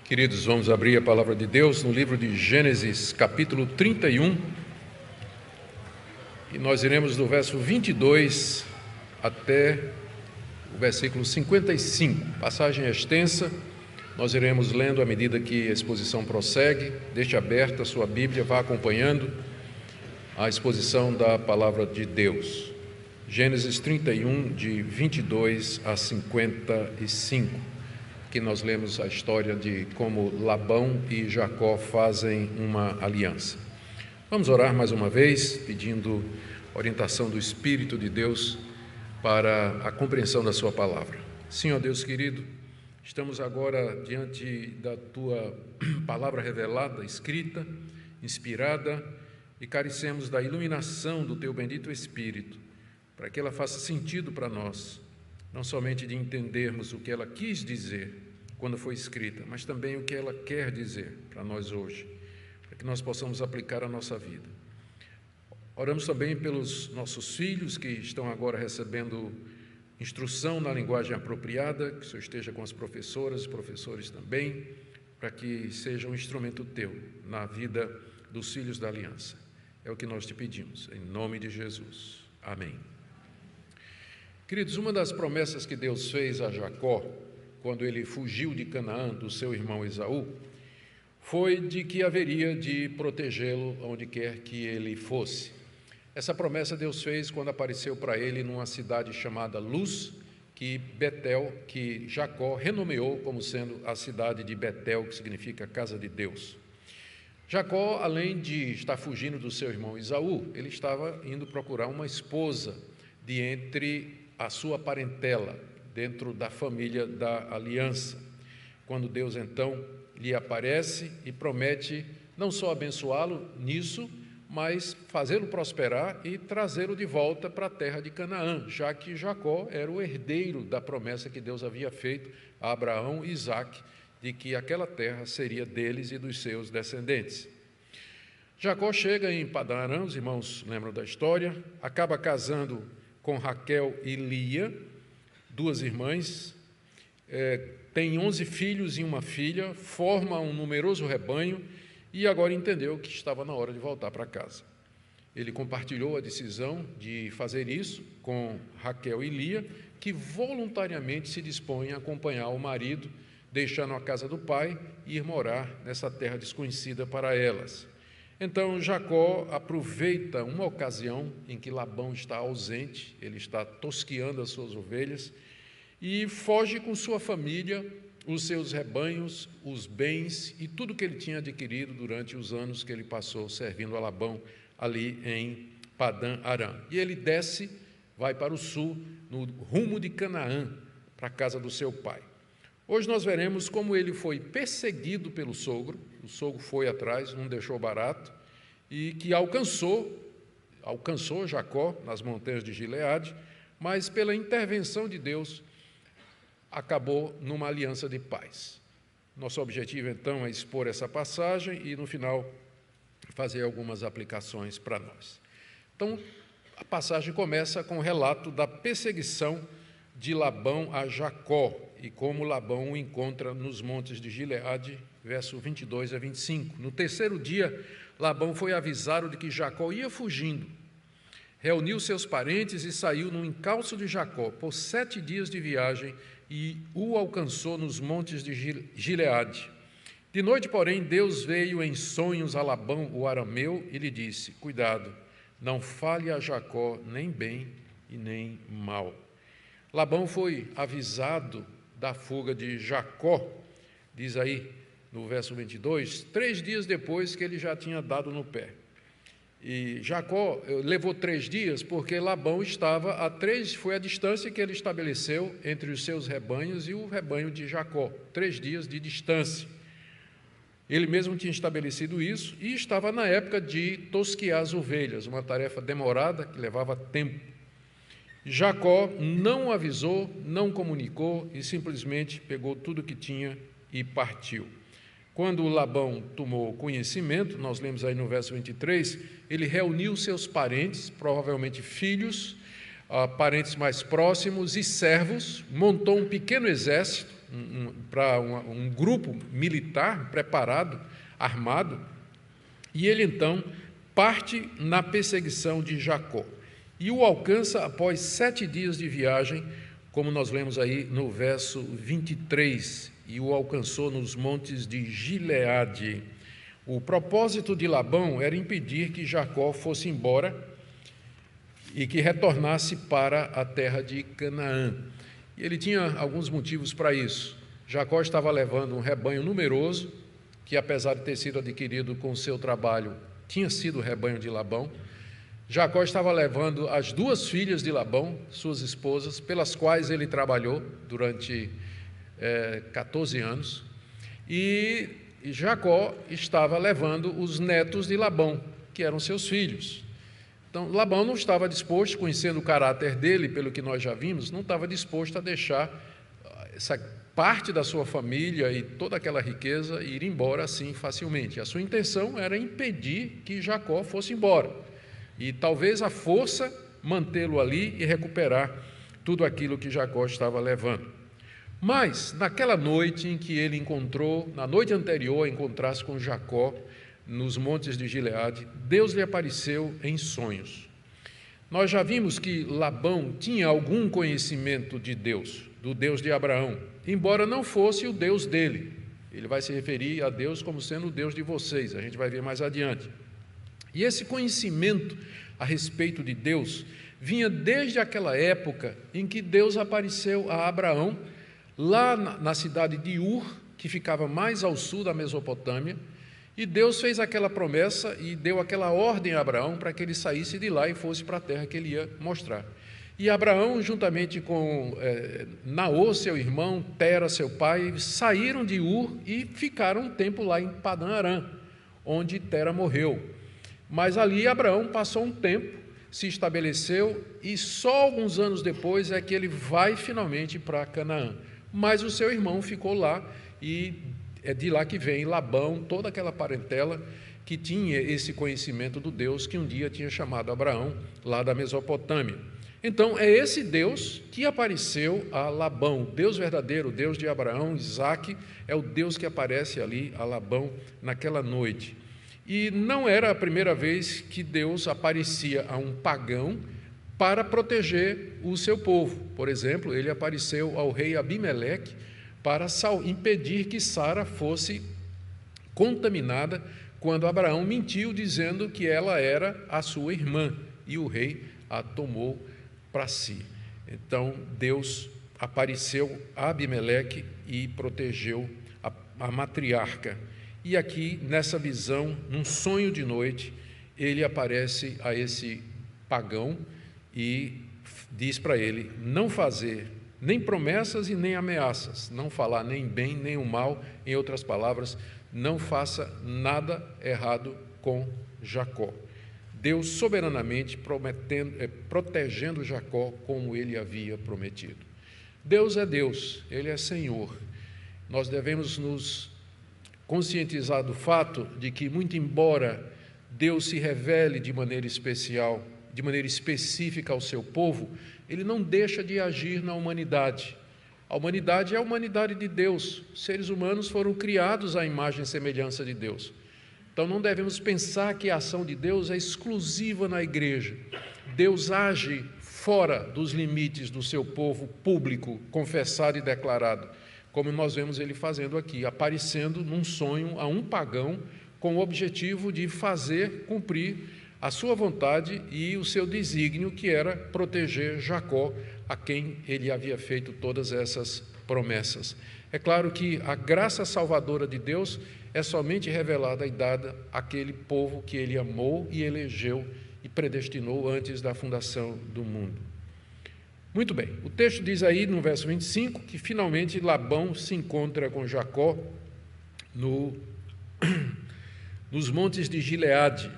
Queridos, vamos abrir a palavra de Deus no livro de Gênesis, capítulo 31, e nós iremos do verso 22 até o versículo 55. Passagem extensa, nós iremos lendo à medida que a exposição prossegue. Deixe aberta a sua Bíblia, vá acompanhando a exposição da palavra de Deus. Gênesis 31, de 22 a 55. Que nós lemos a história de como Labão e Jacó fazem uma aliança. Vamos orar mais uma vez, pedindo orientação do Espírito de Deus para a compreensão da sua palavra. Senhor Deus querido, estamos agora diante da Tua palavra revelada, escrita, inspirada, e carecemos da iluminação do Teu bendito Espírito, para que ela faça sentido para nós, não somente de entendermos o que ela quis dizer quando foi escrita, mas também o que ela quer dizer para nós hoje, para que nós possamos aplicar a nossa vida. Oramos também pelos nossos filhos que estão agora recebendo instrução na linguagem apropriada, que o Senhor esteja com as professoras e professores também, para que seja um instrumento Teu na vida dos filhos da aliança. É o que nós te pedimos, em nome de Jesus. Amém. Queridos, uma das promessas que Deus fez a Jacó, quando ele fugiu de Canaã do seu irmão Esaú, foi de que haveria de protegê-lo onde quer que ele fosse. Essa promessa Deus fez quando apareceu para ele numa cidade chamada Luz, que Jacó renomeou como sendo a cidade de Betel, que significa casa de Deus. Jacó, além de estar fugindo do seu irmão Esaú, ele estava indo procurar uma esposa de entre a sua parentela, dentro da família da aliança, quando Deus então lhe aparece e promete não só abençoá-lo nisso, mas fazê-lo prosperar e trazê-lo de volta para a terra de Canaã, já que Jacó era o herdeiro da promessa que Deus havia feito a Abraão e Isaque, de que aquela terra seria deles e dos seus descendentes. Jacó chega em Padã Arã, os irmãos lembram da história, acaba casando com Raquel e Lia, duas irmãs, tem 11 filhos e uma filha, forma um numeroso rebanho e agora entendeu que estava na hora de voltar para casa. Ele compartilhou a decisão de fazer isso com Raquel e Lia, que voluntariamente se dispõem a acompanhar o marido, deixando a casa do pai e ir morar nessa terra desconhecida para elas. Então, Jacó aproveita uma ocasião em que Labão está ausente, ele está tosqueando as suas ovelhas, e foge com sua família, os seus rebanhos, os bens e tudo que ele tinha adquirido durante os anos que ele passou servindo a Labão ali em Padã Arã. E ele desce, vai para o sul, no rumo de Canaã, para a casa do seu pai. Hoje nós veremos como ele foi perseguido pelo sogro, o sogro foi atrás, não deixou barato, e que alcançou Jacó nas montanhas de Gileade, mas pela intervenção de Deus, acabou numa aliança de paz. Nosso objetivo, então, é expor essa passagem e, no final, fazer algumas aplicações para nós. Então, a passagem começa com o relato da perseguição de Labão a Jacó e como Labão o encontra nos montes de Gileade, verso 22 a 25. No terceiro dia, Labão foi avisado de que Jacó ia fugindo. Reuniu seus parentes e saiu no encalço de Jacó por 7 dias de viagem e o alcançou nos montes de Gileade. De noite, porém, Deus veio em sonhos a Labão, o arameu, e lhe disse: cuidado, não fale a Jacó nem bem e nem mal. Labão foi avisado da fuga de Jacó, diz aí no verso 22, 3 dias depois que ele já tinha dado no pé. E Jacó levou 3 dias porque Labão estava foi a distância que ele estabeleceu entre os seus rebanhos e o rebanho de Jacó, 3 dias de distância. Ele mesmo tinha estabelecido isso e estava na época de tosquear as ovelhas, uma tarefa demorada que levava tempo. Jacó não avisou, não comunicou e simplesmente pegou tudo que tinha e partiu. Quando Labão tomou conhecimento, nós lemos aí no verso 23, ele reuniu seus parentes, provavelmente filhos, parentes mais próximos e servos, montou um pequeno exército para um grupo militar preparado, armado, e ele então parte na perseguição de Jacó e o alcança após 7 dias de viagem, como nós lemos aí no verso 23, e o alcançou nos montes de Gileade. O propósito de Labão era impedir que Jacó fosse embora e que retornasse para a terra de Canaã. E ele tinha alguns motivos para isso. Jacó estava levando um rebanho numeroso, que apesar de ter sido adquirido com o seu trabalho, tinha sido o rebanho de Labão. Jacó estava levando as 2 filhas de Labão, suas esposas, pelas quais ele trabalhou durante 14 anos. E Jacó estava levando os netos de Labão, que eram seus filhos. Então, Labão não estava disposto, conhecendo o caráter dele, pelo que nós já vimos, não estava disposto a deixar essa parte da sua família e toda aquela riqueza ir embora assim facilmente. A sua intenção era impedir que Jacó fosse embora e talvez a força mantê-lo ali e recuperar tudo aquilo que Jacó estava levando. Mas, naquela noite em que ele encontrou, na noite anterior a encontrar-se com Jacó, nos montes de Gileade, Deus lhe apareceu em sonhos. Nós já vimos que Labão tinha algum conhecimento de Deus, do Deus de Abraão, embora não fosse o Deus dele. Ele vai se referir a Deus como sendo o Deus de vocês, a gente vai ver mais adiante. E esse conhecimento a respeito de Deus vinha desde aquela época em que Deus apareceu a Abraão, lá na cidade de Ur, que ficava mais ao sul da Mesopotâmia, e Deus fez aquela promessa e deu aquela ordem a Abraão para que ele saísse de lá e fosse para a terra que ele ia mostrar. E Abraão, juntamente com Naor, seu irmão, Tera, seu pai, saíram de Ur e ficaram um tempo lá em Padã Arã, onde Tera morreu. Mas ali Abraão passou um tempo, se estabeleceu e só alguns anos depois é que ele vai finalmente para Canaã. Mas o seu irmão ficou lá e é de lá que vem Labão, toda aquela parentela que tinha esse conhecimento do Deus que um dia tinha chamado Abraão, lá da Mesopotâmia. Então, é esse Deus que apareceu a Labão, Deus verdadeiro, Deus de Abraão, Isaque, é o Deus que aparece ali a Labão naquela noite. E não era a primeira vez que Deus aparecia a um pagão para proteger o seu povo. Por exemplo, ele apareceu ao rei Abimeleque para impedir que Sara fosse contaminada quando Abraão mentiu dizendo que ela era a sua irmã e o rei a tomou para si. Então Deus apareceu a Abimeleque e protegeu a matriarca. E aqui nessa visão, num sonho de noite, ele aparece a esse pagão e diz para ele não fazer nem promessas e nem ameaças, não falar nem bem nem o mal, em outras palavras, não faça nada errado com Jacó. Deus soberanamente protegendo Jacó como ele havia prometido. Deus é Deus, Ele é Senhor. Nós devemos nos conscientizar do fato de que, muito embora Deus se revele de maneira especial, de maneira específica ao seu povo, Ele não deixa de agir na humanidade. A humanidade é a humanidade de Deus. Os seres humanos foram criados à imagem e semelhança de Deus. Então não devemos pensar que a ação de Deus é exclusiva na igreja. Deus age fora dos limites do seu povo público, confessado e declarado, como nós vemos Ele fazendo aqui, aparecendo num sonho a um pagão com o objetivo de fazer cumprir a sua vontade e o seu desígnio, que era proteger Jacó, a quem ele havia feito todas essas promessas. É claro que a graça salvadora de Deus é somente revelada e dada àquele povo que ele amou e elegeu e predestinou antes da fundação do mundo. Muito bem, o texto diz aí no verso 25 que finalmente Labão se encontra com Jacó nos montes de Gileade.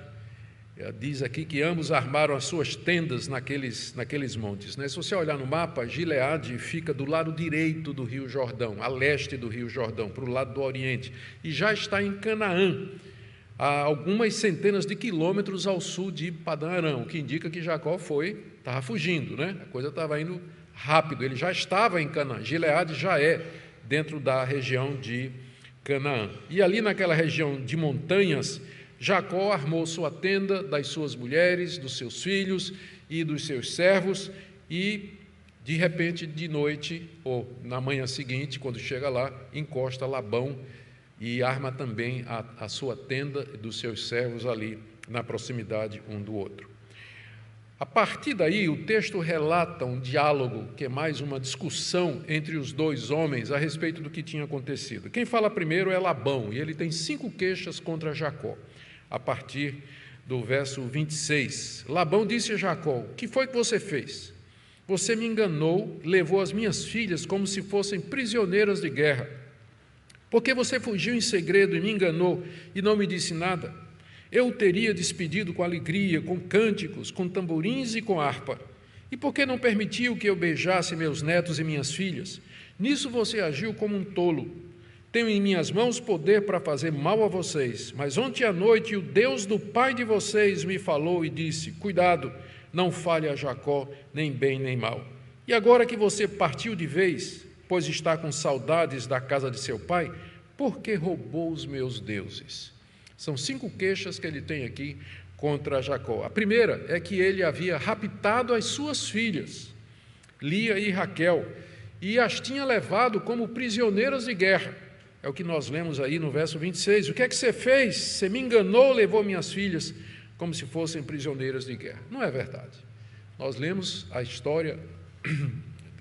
Diz aqui que ambos armaram as suas tendas naqueles montes. Se você olhar no mapa, Gileade fica do lado direito do rio Jordão, a leste do rio Jordão, para o lado do oriente, e já está em Canaã. a algumas centenas de quilômetros ao sul de Padã Arã, o que indica que Jacó estava fugindo, né? A coisa estava indo rápido, ele já estava em Canaã, Gileade já é dentro da região de Canaã. E ali naquela região de montanhas, Jacó armou sua tenda das suas mulheres, dos seus filhos e dos seus servos, e de repente, de noite, ou na manhã seguinte, quando chega lá, encosta Labão e arma também a sua tenda e dos seus servos ali na proximidade um do outro. A partir daí, o texto relata um diálogo, que é mais uma discussão entre os dois homens a respeito do que tinha acontecido. Quem fala primeiro é Labão, e ele tem 5 queixas contra Jacó, a partir do verso 26. Labão disse a Jacó: o que foi que você fez? Você me enganou, levou as minhas filhas como se fossem prisioneiras de guerra. Por que você fugiu em segredo e me enganou e não me disse nada? Eu o teria despedido com alegria, com cânticos, com tamborins e com harpa. E por que não permitiu que eu beijasse meus netos e minhas filhas? Nisso você agiu como um tolo. Tenho em minhas mãos poder para fazer mal a vocês, mas ontem à noite o Deus do pai de vocês me falou e disse: cuidado, não fale a Jacó nem bem nem mal. E agora que você partiu de vez, pois está com saudades da casa de seu pai, por que roubou os meus deuses? São 5 queixas que ele tem aqui contra Jacó. A primeira é que ele havia raptado as suas filhas, Lia e Raquel, e as tinha levado como prisioneiras de guerra. É o que nós lemos aí no verso 26. O que é que você fez? Você me enganou, levou minhas filhas como se fossem prisioneiras de guerra. Não é verdade. Nós lemos a história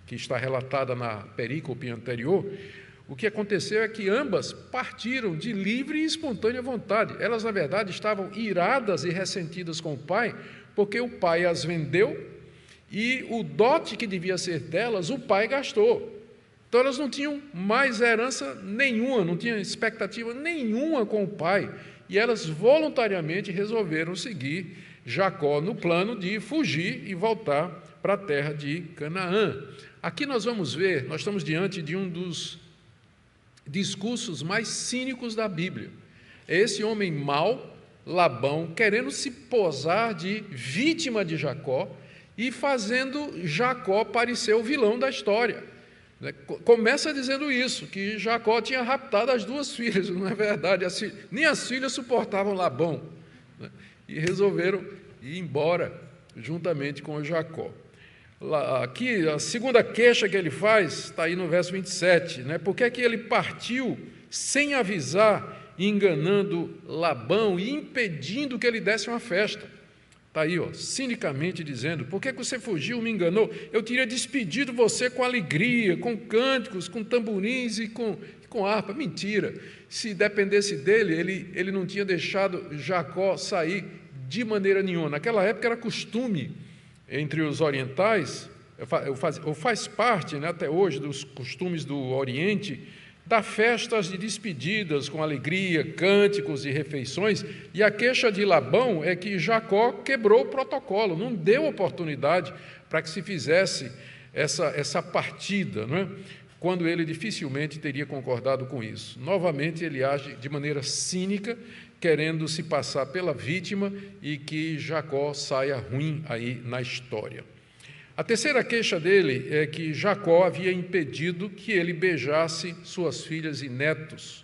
que está relatada na perícope anterior. O que aconteceu é que ambas partiram de livre e espontânea vontade. Elas, na verdade, estavam iradas e ressentidas com o pai, porque o pai as vendeu e o dote que devia ser delas, o pai gastou. Então, elas não tinham mais herança nenhuma, não tinham expectativa nenhuma com o pai. E elas voluntariamente resolveram seguir Jacó no plano de fugir e voltar para a terra de Canaã. Aqui nós vamos ver, nós estamos diante de um dos discursos mais cínicos da Bíblia. É esse homem mau, Labão, querendo se posar de vítima de Jacó e fazendo Jacó parecer o vilão da história. Começa dizendo isso, que Jacó tinha raptado as 2 filhas, não é verdade? Nem as filhas suportavam Labão, né? E resolveram ir embora juntamente com Jacó. Aqui, a segunda queixa que ele faz está aí no verso 27, né? Por que é que ele partiu sem avisar, enganando Labão e impedindo que ele desse uma festa? Está aí, cinicamente dizendo: por que você fugiu, me enganou? Eu teria despedido você com alegria, com cânticos, com tamborins e com harpa. Mentira! Se dependesse dele, ele não tinha deixado Jacó sair de maneira nenhuma. Naquela época era costume entre os orientais, ou faz parte, né, até hoje, dos costumes do Oriente, dar festas de despedidas com alegria, cânticos e refeições, e a queixa de Labão é que Jacó quebrou o protocolo, não deu oportunidade para que se fizesse essa partida, não é? Quando ele dificilmente teria concordado com isso. Novamente ele age de maneira cínica, querendo se passar pela vítima e que Jacó saia ruim aí na história. A terceira queixa dele é que Jacó havia impedido que ele beijasse suas filhas e netos.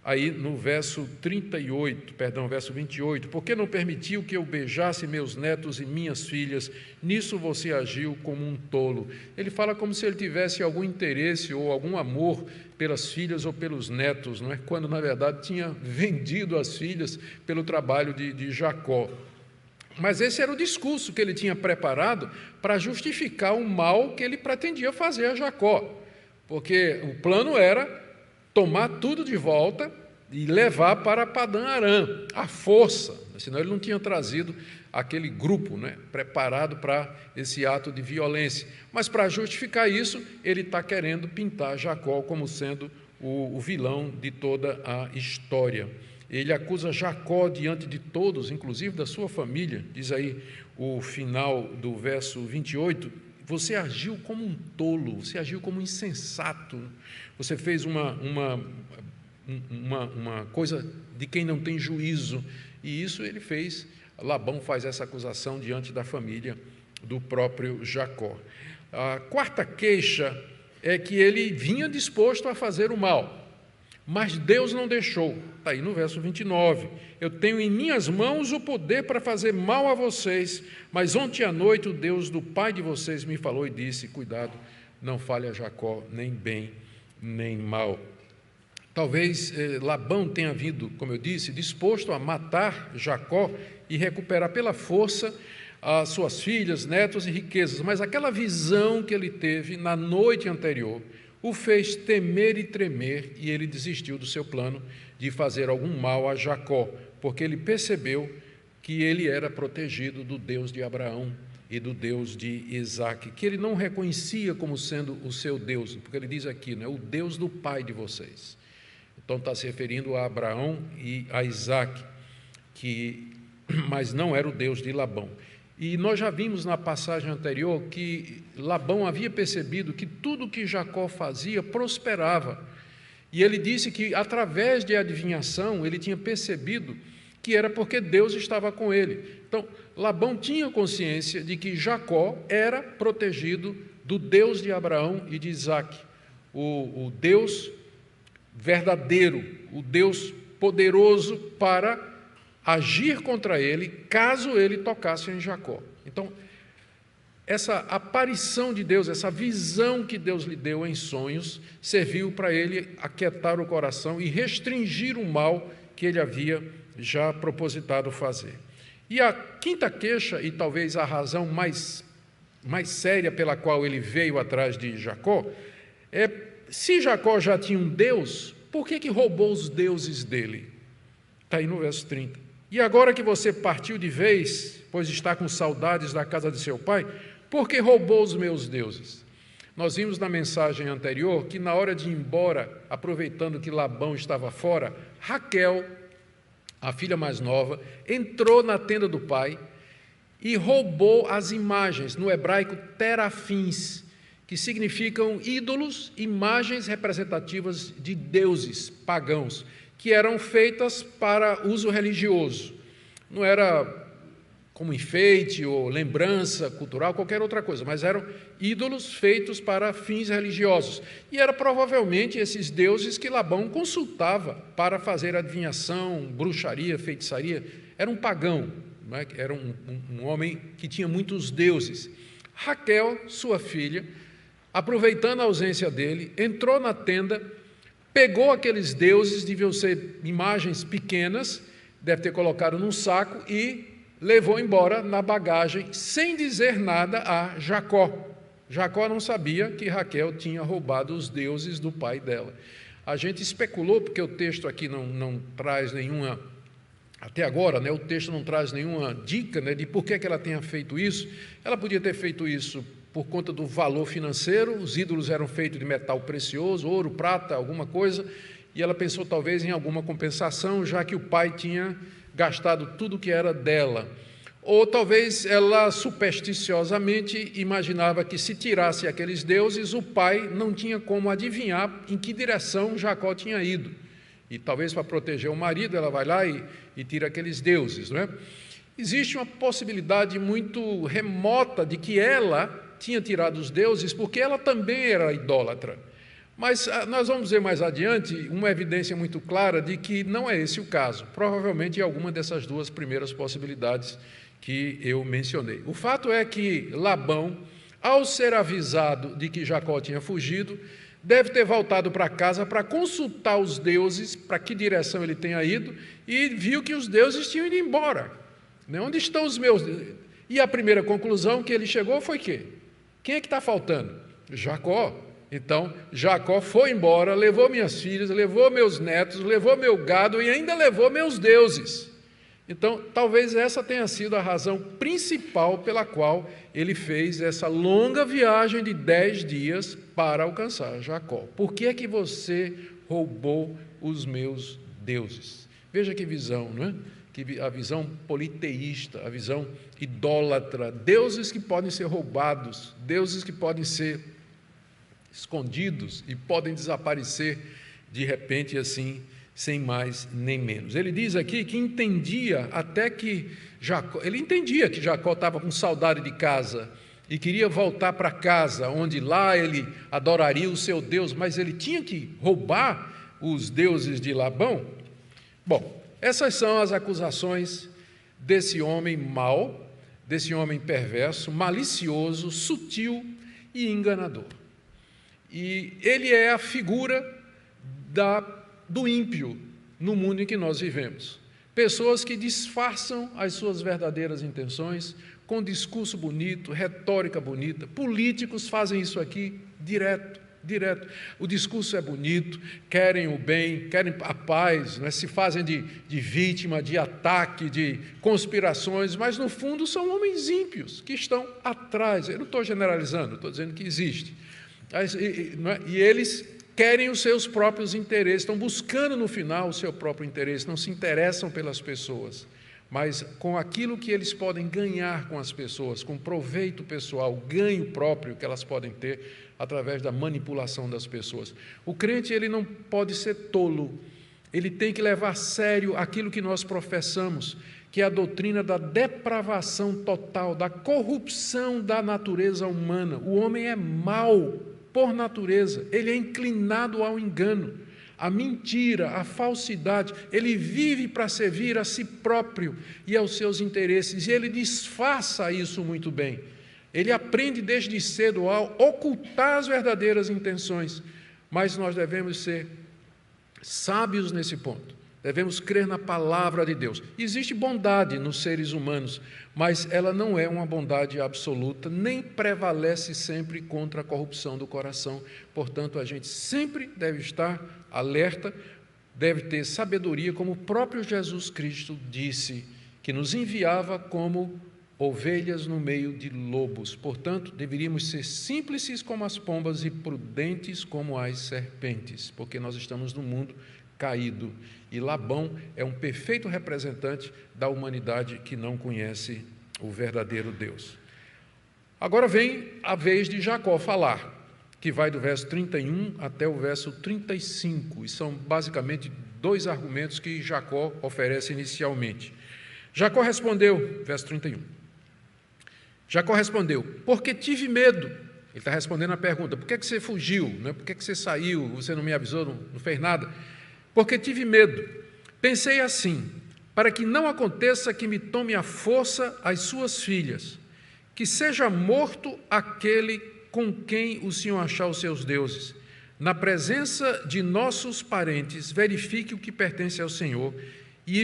Aí no verso 28, por que não permitiu que eu beijasse meus netos e minhas filhas? Nisso você agiu como um tolo. Ele fala como se ele tivesse algum interesse ou algum amor pelas filhas ou pelos netos, não é? Quando na verdade tinha vendido as filhas pelo trabalho de Jacó. Mas esse era o discurso que ele tinha preparado para justificar o mal que ele pretendia fazer a Jacó, porque o plano era tomar tudo de volta e levar para Padã Arã, à força, senão ele não tinha trazido aquele grupo, né, preparado para esse ato de violência. Mas para justificar isso, ele está querendo pintar Jacó como sendo o vilão de toda a história. Ele acusa Jacó diante de todos, inclusive da sua família. Diz aí o final do verso 28, você agiu como um tolo, você agiu como um insensato, você fez uma uma coisa de quem não tem juízo. E isso ele fez. Labão faz essa acusação diante da família do próprio Jacó. A quarta queixa é que ele vinha disposto a fazer o mal, mas Deus não deixou. Está aí no verso 29. Eu tenho em minhas mãos o poder para fazer mal a vocês, mas ontem à noite o Deus do pai de vocês me falou e disse, cuidado, não fale a Jacó nem bem nem mal. Talvez Labão tenha vindo, como eu disse, disposto a matar Jacó e recuperar pela força as suas filhas, netos e riquezas, mas aquela visão que ele teve na noite anterior o fez temer e tremer, e ele desistiu do seu plano de fazer algum mal a Jacó, porque ele percebeu que ele era protegido do Deus de Abraão e do Deus de Isaque, que ele não reconhecia como sendo o seu Deus, porque ele diz aqui, o Deus do pai de vocês. Então está se referindo a Abraão e a Isaque, mas não era o Deus de Labão. E nós já vimos na passagem anterior que Labão havia percebido que tudo que Jacó fazia prosperava. E ele disse que, através de adivinhação, ele tinha percebido que era porque Deus estava com ele. Então, Labão tinha consciência de que Jacó era protegido do Deus de Abraão e de Isaque, o Deus verdadeiro, o Deus poderoso para agir contra ele, caso ele tocasse em Jacó. Então, essa aparição de Deus, essa visão que Deus lhe deu em sonhos, serviu para ele aquietar o coração e restringir o mal que ele havia já propositado fazer. E a quinta queixa, e talvez a razão mais séria pela qual ele veio atrás de Jacó, é: se Jacó já tinha um Deus, por que roubou os deuses dele? Está aí no verso 30. E agora que você partiu de vez, pois está com saudades da casa de seu pai, por que roubou os meus deuses? Nós vimos na mensagem anterior que na hora de ir embora, aproveitando que Labão estava fora, Raquel, a filha mais nova, entrou na tenda do pai e roubou as imagens, no hebraico terafins, que significam ídolos, imagens representativas de deuses pagãos, que eram feitas para uso religioso. Não era como enfeite ou lembrança cultural, qualquer outra coisa, mas eram ídolos feitos para fins religiosos. E era provavelmente esses deuses que Labão consultava para fazer adivinhação, bruxaria, feitiçaria. Era um pagão, não é? Era um homem que tinha muitos deuses. Raquel, sua filha, aproveitando a ausência dele, entrou na tenda, pegou aqueles deuses, deviam ser imagens pequenas, deve ter colocado num saco e levou embora na bagagem, sem dizer nada a Jacó. Jacó não sabia que Raquel tinha roubado os deuses do pai dela. A gente especulou, porque o texto aqui não traz nenhuma, até agora, o texto não traz nenhuma dica de por que ela tenha feito isso. Ela podia ter feito isso por conta do valor financeiro, os ídolos eram feitos de metal precioso, ouro, prata, alguma coisa, e ela pensou talvez em alguma compensação, já que o pai tinha gastado tudo que era dela. Ou talvez ela supersticiosamente imaginava que se tirasse aqueles deuses, o pai não tinha como adivinhar em que direção Jacó tinha ido. E talvez para proteger o marido, ela vai lá e tira aqueles deuses, não é? Existe uma possibilidade muito remota de que ela tinha tirado os deuses porque ela também era idólatra. Mas nós vamos ver mais adiante uma evidência muito clara de que não é esse o caso. Provavelmente é alguma dessas duas primeiras possibilidades que eu mencionei. O fato é que Labão, ao ser avisado de que Jacó tinha fugido, deve ter voltado para casa para consultar os deuses, para que direção ele tenha ido, e viu que os deuses tinham ido embora. Onde estão os meus? E a primeira conclusão que ele chegou foi que quem é que está faltando? Jacó. Então, Jacó foi embora, levou minhas filhas, levou meus netos, levou meu gado e ainda levou meus deuses. Então, talvez essa tenha sido a razão principal pela qual ele fez essa longa viagem de 10 dias para alcançar Jacó. Por que é que você roubou os meus deuses? Veja que visão, não é? A visão politeísta, a visão idólatra, deuses que podem ser roubados, deuses que podem ser escondidos e podem desaparecer de repente assim, sem mais nem menos. Ele diz aqui que entendia até que Jacó, ele entendia que Jacó estava com saudade de casa e queria voltar para casa, onde lá ele adoraria o seu Deus, mas ele tinha que roubar os deuses de Labão. Bom, essas são as acusações desse homem mau, desse homem perverso, malicioso, sutil e enganador. E ele é a figura do ímpio no mundo em que nós vivemos. Pessoas que disfarçam as suas verdadeiras intenções com discurso bonito, retórica bonita. Políticos fazem isso aqui direto. O discurso é bonito, querem o bem, querem a paz, né? Se fazem de vítima, de ataque, de conspirações, mas no fundo são homens ímpios que estão atrás. Eu não estou generalizando, estou dizendo que existe. E eles querem os seus próprios interesses, estão buscando no final o seu próprio interesse, não se interessam pelas pessoas, mas com aquilo que eles podem ganhar com as pessoas, com proveito pessoal, ganho próprio que elas podem ter através da manipulação das pessoas. O crente, ele não pode ser tolo, ele tem que levar a sério aquilo que nós professamos, que é a doutrina da depravação total, da corrupção da natureza humana. O homem é mau por natureza, ele é inclinado ao engano, à mentira, à falsidade, ele vive para servir a si próprio e aos seus interesses, e ele disfarça isso muito bem. Ele aprende desde cedo a ocultar as verdadeiras intenções, mas nós devemos ser sábios nesse ponto, devemos crer na palavra de Deus. Existe bondade nos seres humanos, mas ela não é uma bondade absoluta, nem prevalece sempre contra a corrupção do coração. Portanto, a gente sempre deve estar alerta, deve ter sabedoria, como o próprio Jesus Cristo disse, que nos enviava como ovelhas no meio de lobos. Portanto, deveríamos ser simples como as pombas e prudentes como as serpentes, porque nós estamos num mundo caído, e Labão é um perfeito representante da humanidade que não conhece o verdadeiro Deus. Agora vem a vez de Jacó falar, que vai do verso 31 até o verso 35, e são basicamente dois argumentos que Jacó oferece inicialmente. Jacó respondeu, verso 31, Jacó respondeu, porque tive medo. Ele está respondendo a pergunta, por que você fugiu? Por que você saiu? Você não me avisou, não fez nada? Porque tive medo. Pensei assim, para que não aconteça que me tome à força as suas filhas, que seja morto aquele com quem o Senhor achar os seus deuses. Na presença de nossos parentes, verifique o que pertence ao Senhor, e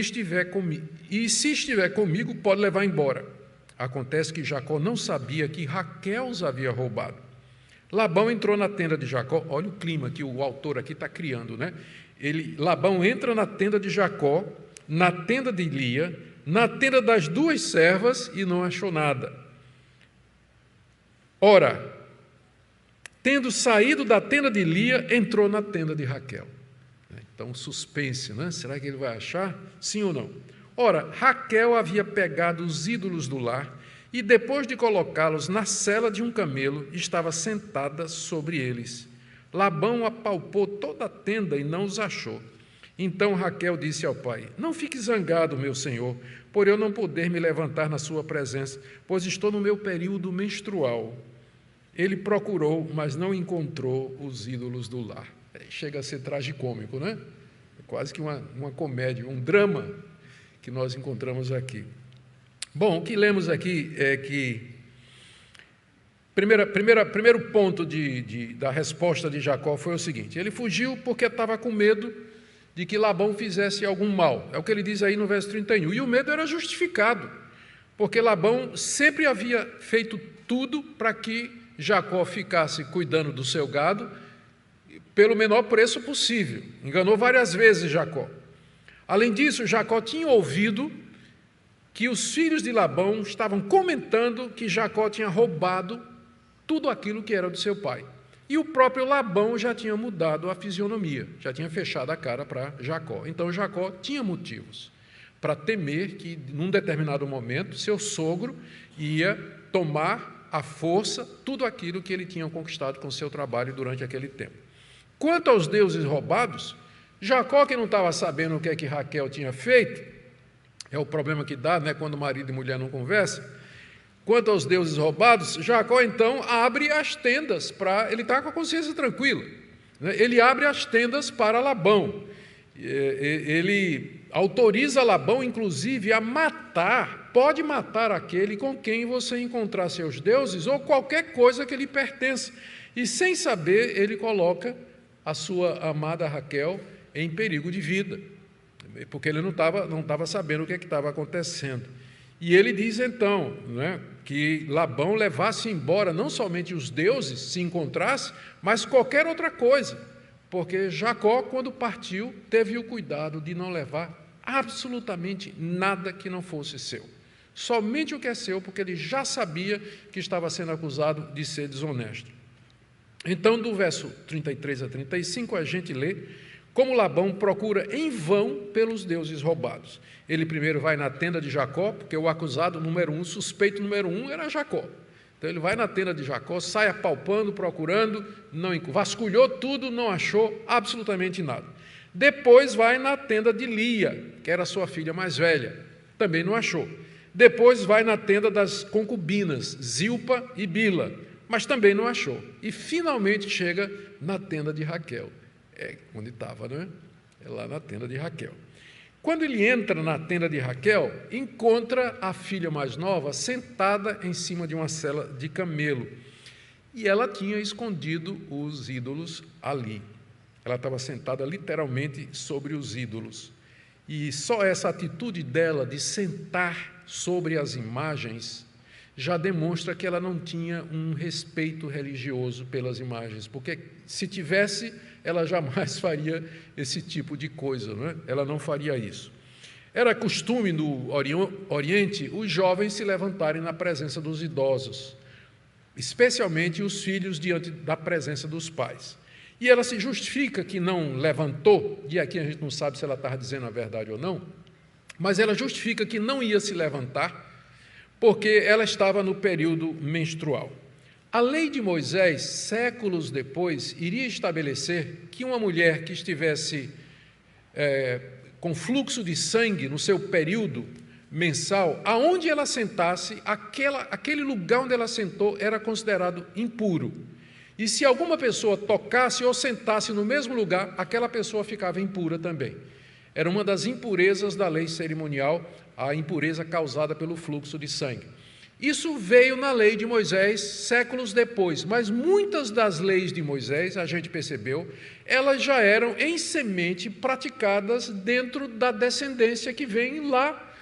se estiver comigo, pode levar embora. Acontece que Jacó não sabia que Raquel os havia roubado. Labão entrou na tenda de Jacó, olha o clima que o autor aqui está criando, né? Labão entra na tenda de Jacó, na tenda de Lia, na tenda das duas servas e não achou nada. Ora, tendo saído da tenda de Lia, entrou na tenda de Raquel. Então, suspense, né? Será que ele vai achar? Sim ou não? Ora, Raquel havia pegado os ídolos do lar e, depois de colocá-los na sela de um camelo, estava sentada sobre eles. Labão apalpou toda a tenda e não os achou. Então Raquel disse ao pai, não fique zangado, meu senhor, por eu não poder me levantar na sua presença, pois estou no meu período menstrual. Ele procurou, mas não encontrou os ídolos do lar. Chega a ser tragicômico, né? É quase que uma comédia, um drama que nós encontramos aqui. Bom, o que lemos aqui é que primeiro ponto da resposta de Jacó foi o seguinte, ele fugiu porque estava com medo de que Labão fizesse algum mal, é o que ele diz aí no verso 31, e o medo era justificado, porque Labão sempre havia feito tudo para que Jacó ficasse cuidando do seu gado pelo menor preço possível, enganou várias vezes Jacó. Além disso, Jacó tinha ouvido que os filhos de Labão estavam comentando que Jacó tinha roubado tudo aquilo que era do seu pai. E o próprio Labão já tinha mudado a fisionomia, já tinha fechado a cara para Jacó. Então Jacó tinha motivos para temer que, num determinado momento, seu sogro ia tomar à força tudo aquilo que ele tinha conquistado com seu trabalho durante aquele tempo. Quanto aos deuses roubados, Jacó, que não estava sabendo o que é que Raquel tinha feito, é o problema que dá, né, quando marido e mulher não conversam. Quanto aos deuses roubados, Jacó então abre as tendas para... Ele está com a consciência tranquila, né? Ele abre as tendas para Labão. Ele autoriza Labão, inclusive, a matar, pode matar aquele com quem você encontrar seus deuses ou qualquer coisa que lhe pertença. E sem saber, ele coloca a sua amada Raquel em perigo de vida, porque ele não estava sabendo o que estava acontecendo. E ele diz então, né, que Labão levasse embora não somente os deuses, se encontrasse, mas qualquer outra coisa, porque Jacó, quando partiu, teve o cuidado de não levar absolutamente nada que não fosse seu. Somente o que é seu, porque ele já sabia que estava sendo acusado de ser desonesto. Então, do verso 33 a 35, a gente lê como Labão procura em vão pelos deuses roubados. Ele primeiro vai na tenda de Jacó, porque o acusado número 1, suspeito número 1, era Jacó. Então ele vai na tenda de Jacó, sai apalpando, procurando, vasculhou tudo, não achou absolutamente nada. Depois vai na tenda de Lia, que era sua filha mais velha, também não achou. Depois vai na tenda das concubinas, Zilpa e Bila, mas também não achou. E finalmente chega na tenda de Raquel. Onde estava, não é? É lá na tenda de Raquel. Quando ele entra na tenda de Raquel, encontra a filha mais nova sentada em cima de uma sela de camelo. E ela tinha escondido os ídolos ali. Ela estava sentada literalmente sobre os ídolos. E só essa atitude dela de sentar sobre as imagens já demonstra que ela não tinha um respeito religioso pelas imagens, porque se tivesse, ela jamais faria esse tipo de coisa, não é? Ela não faria isso. Era costume no Oriente os jovens se levantarem na presença dos idosos, especialmente os filhos diante da presença dos pais. E ela se justifica que não levantou, e aqui a gente não sabe se ela estava dizendo a verdade ou não, mas ela justifica que não ia se levantar, porque ela estava no período menstrual. A lei de Moisés, séculos depois, iria estabelecer que uma mulher que estivesse com fluxo de sangue no seu período mensal, aonde ela sentasse, aquele lugar onde ela sentou era considerado impuro. E se alguma pessoa tocasse ou sentasse no mesmo lugar, aquela pessoa ficava impura também. Era uma das impurezas da lei cerimonial, a impureza causada pelo fluxo de sangue. Isso veio na lei de Moisés séculos depois, mas muitas das leis de Moisés, a gente percebeu, elas já eram em semente praticadas dentro da descendência que vem lá,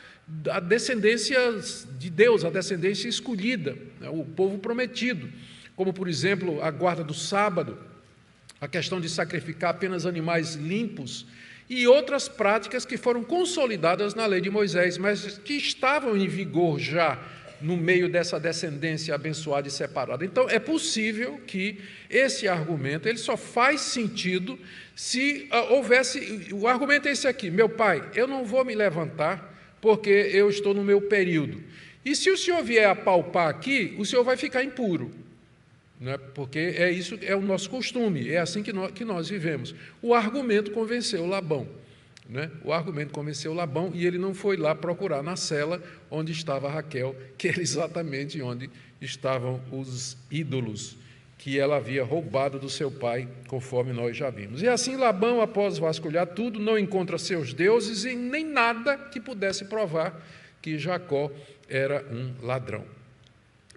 a descendência de Deus, a descendência escolhida, né, o povo prometido, como, por exemplo, a guarda do sábado, a questão de sacrificar apenas animais limpos, e outras práticas que foram consolidadas na lei de Moisés, mas que estavam em vigor já no meio dessa descendência abençoada e separada. Então, é possível que esse argumento ele só faz sentido se houvesse... O argumento é esse aqui: meu pai, eu não vou me levantar porque eu estou no meu período. E se o senhor vier apalpar aqui, o senhor vai ficar impuro. Não é? Porque isso é o nosso costume, é assim que nós vivemos. O argumento convenceu Labão, né? O argumento convenceu Labão e ele não foi lá procurar na cela onde estava Raquel, que era exatamente onde estavam os ídolos que ela havia roubado do seu pai, conforme nós já vimos. E assim Labão, após vasculhar tudo, não encontra seus deuses e nem nada que pudesse provar que Jacó era um ladrão.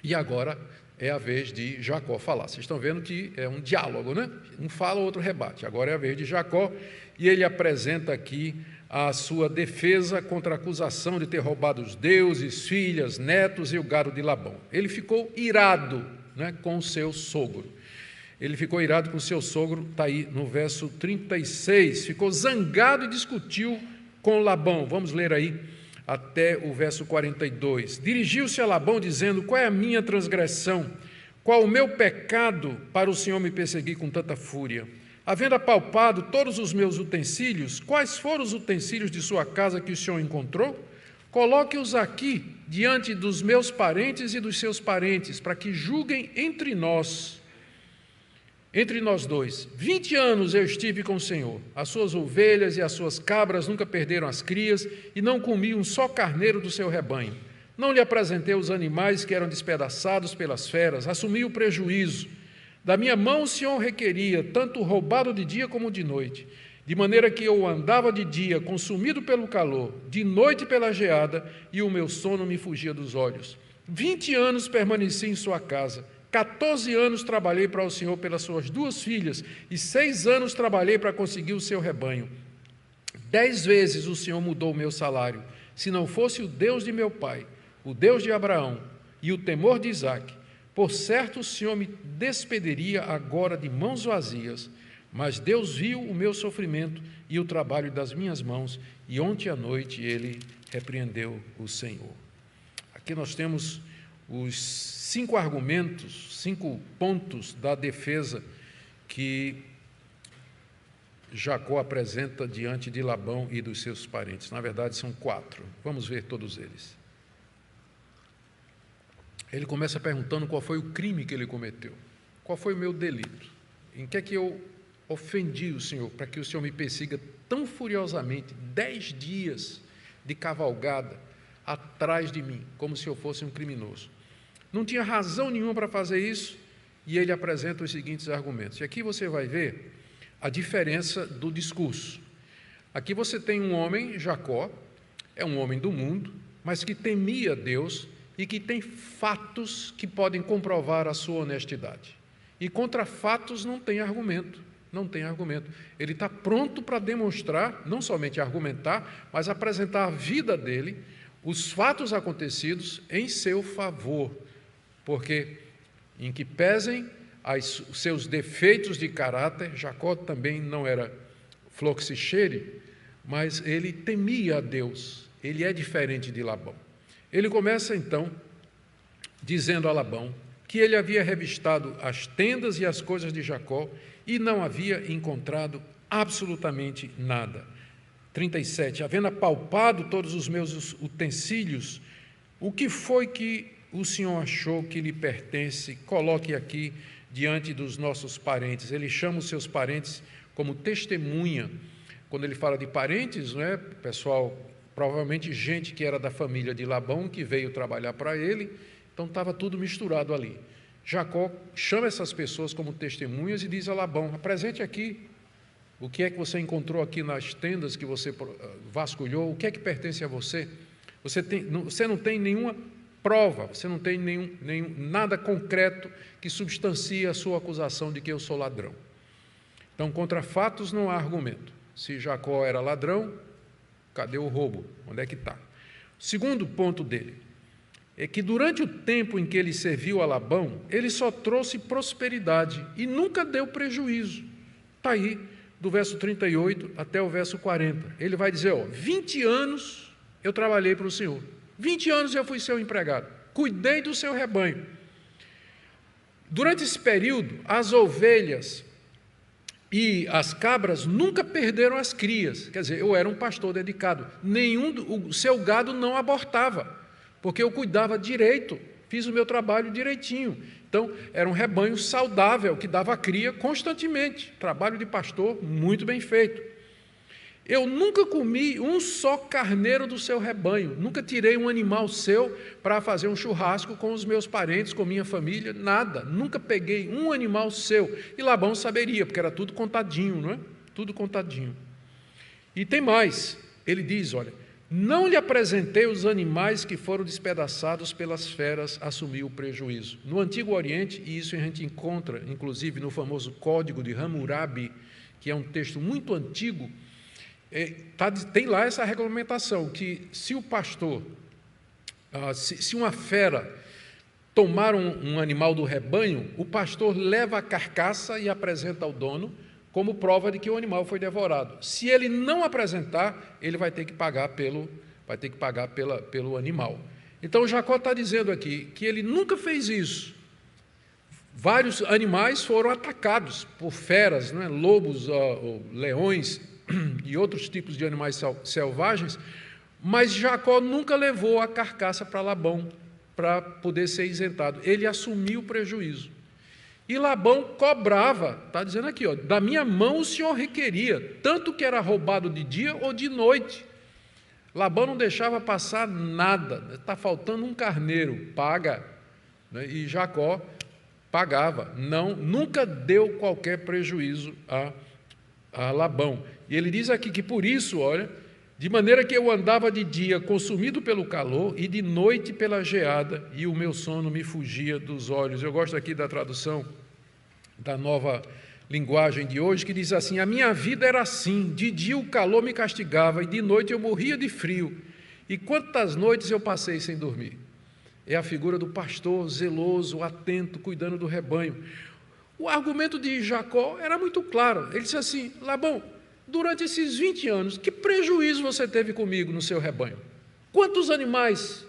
E agora é a vez de Jacó falar. Vocês estão vendo que é um diálogo, né? Um fala, o outro rebate. Agora é a vez de Jacó, e ele apresenta aqui a sua defesa contra a acusação de ter roubado os deuses, filhas, netos e o gado de Labão. Ele ficou irado, né, com o seu sogro. Ele ficou irado com o seu sogro, está aí no verso 36. Ficou zangado e discutiu com Labão. Vamos ler aí até o verso 42. Dirigiu-se a Labão, dizendo: qual é a minha transgressão? Qual o meu pecado para o Senhor me perseguir com tanta fúria? Havendo apalpado todos os meus utensílios, quais foram os utensílios de sua casa que o Senhor encontrou? Coloque-os aqui, diante dos meus parentes e dos seus parentes, para que julguem entre nós. entre nós dois. 20 anos eu estive com o Senhor. As suas ovelhas e as suas cabras nunca perderam as crias, e não comi um só carneiro do seu rebanho. Não lhe apresentei os animais que eram despedaçados pelas feras, assumi o prejuízo. Da minha mão o Senhor requeria, tanto roubado de dia como de noite, de maneira que eu andava de dia, consumido pelo calor, de noite pela geada, e o meu sono me fugia dos olhos. 20 anos permaneci em sua casa, 14 anos trabalhei para o Senhor pelas suas 2 filhas, e 6 anos trabalhei para conseguir o seu rebanho. 10 vezes o Senhor mudou o meu salário. Se não fosse o Deus de meu pai, o Deus de Abraão e o temor de Isaque, por certo o Senhor me despediria agora de mãos vazias. Mas Deus viu o meu sofrimento e o trabalho das minhas mãos, e ontem à noite ele repreendeu o Senhor. Aqui nós temos os 5 argumentos, 5 pontos da defesa que Jacó apresenta diante de Labão e dos seus parentes. Na verdade, são 4. Vamos ver todos eles. Ele começa perguntando qual foi o crime que ele cometeu. Qual foi o meu delito? Em que é que eu ofendi o Senhor para que o Senhor me persiga tão furiosamente, 10 dias de cavalgada atrás de mim, como se eu fosse um criminoso? Não tinha razão nenhuma para fazer isso, e ele apresenta os seguintes argumentos. E aqui você vai ver a diferença do discurso. Aqui você tem um homem, Jacó, é um homem do mundo, mas que temia Deus e que tem fatos que podem comprovar a sua honestidade. E contra fatos não tem argumento. Não tem argumento. Ele está pronto para demonstrar, não somente argumentar, mas apresentar a vida dele, os fatos acontecidos em seu favor, porque em que pesem os seus defeitos de caráter, Jacó também não era flor que se cheire, mas ele temia a Deus, ele é diferente de Labão. Ele começa então dizendo a Labão que ele havia revistado as tendas e as coisas de Jacó e não havia encontrado absolutamente nada. 37, havendo apalpado todos os meus utensílios, o que foi que o Senhor achou que lhe pertence? Coloque aqui diante dos nossos parentes. Ele chama os seus parentes como testemunha. Quando ele fala de parentes, não é, pessoal, provavelmente gente que era da família de Labão, que veio trabalhar para ele, então estava tudo misturado ali. Jacó chama essas pessoas como testemunhas e diz a Labão: apresente aqui o que é que você encontrou aqui nas tendas que você vasculhou, o que é que pertence a você. Você não tem nenhuma prova, você não tem nada concreto que substancie a sua acusação de que eu sou ladrão. Então, contra fatos não há argumento. Se Jacó era ladrão, cadê o roubo? Onde é que está? O segundo ponto dele é que durante o tempo em que ele serviu a Labão, ele só trouxe prosperidade e nunca deu prejuízo. Está aí, do verso 38 até o verso 40. Ele vai dizer, 20 anos eu trabalhei para o Senhor. 20 anos eu fui seu empregado. Cuidei do seu rebanho. Durante esse período, as ovelhas e as cabras nunca perderam as crias. Quer dizer, eu era um pastor dedicado. O seu gado não abortava, porque eu cuidava direito, fiz o meu trabalho direitinho. Então, era um rebanho saudável, que dava cria constantemente. Trabalho de pastor muito bem feito. Eu nunca comi um só carneiro do seu rebanho, nunca tirei um animal seu para fazer um churrasco com os meus parentes, com minha família, nada. Nunca peguei um animal seu. E Labão saberia, porque era tudo contadinho, não é? Tudo contadinho. E tem mais, ele diz, olha, não lhe apresentei os animais que foram despedaçados pelas feras, assumi o prejuízo. No Antigo Oriente, e isso a gente encontra, inclusive, no famoso Código de Hammurabi, que é um texto muito antigo, tem lá essa regulamentação, que se o pastor, se uma fera tomar um animal do rebanho, o pastor leva a carcaça e apresenta ao dono, como prova de que o animal foi devorado. Se ele não apresentar, ele vai ter que pagar pelo animal. Então, Jacó está dizendo aqui que ele nunca fez isso. Vários animais foram atacados por feras, né? Lobos, leões e outros tipos de animais selvagens, mas Jacó nunca levou a carcaça para Labão para poder ser isentado. Ele assumiu o prejuízo. E Labão cobrava, está dizendo aqui, ó, da minha mão o Senhor requeria, tanto que era roubado de dia ou de noite. Labão não deixava passar nada, está faltando um carneiro, paga. Né? E Jacó pagava, nunca deu qualquer prejuízo a Labão. E ele diz aqui que por isso, olha, de maneira que eu andava de dia consumido pelo calor e de noite pela geada, e o meu sono me fugia dos olhos. Eu gosto aqui da tradução da Nova Linguagem de hoje, que diz assim: a minha vida era assim, de dia o calor me castigava e de noite eu morria de frio. E quantas noites eu passei sem dormir? É a figura do pastor zeloso, atento, cuidando do rebanho. O argumento de Jacó era muito claro. Ele disse assim: Labão, durante esses 20 anos, que prejuízo você teve comigo no seu rebanho? Quantos animais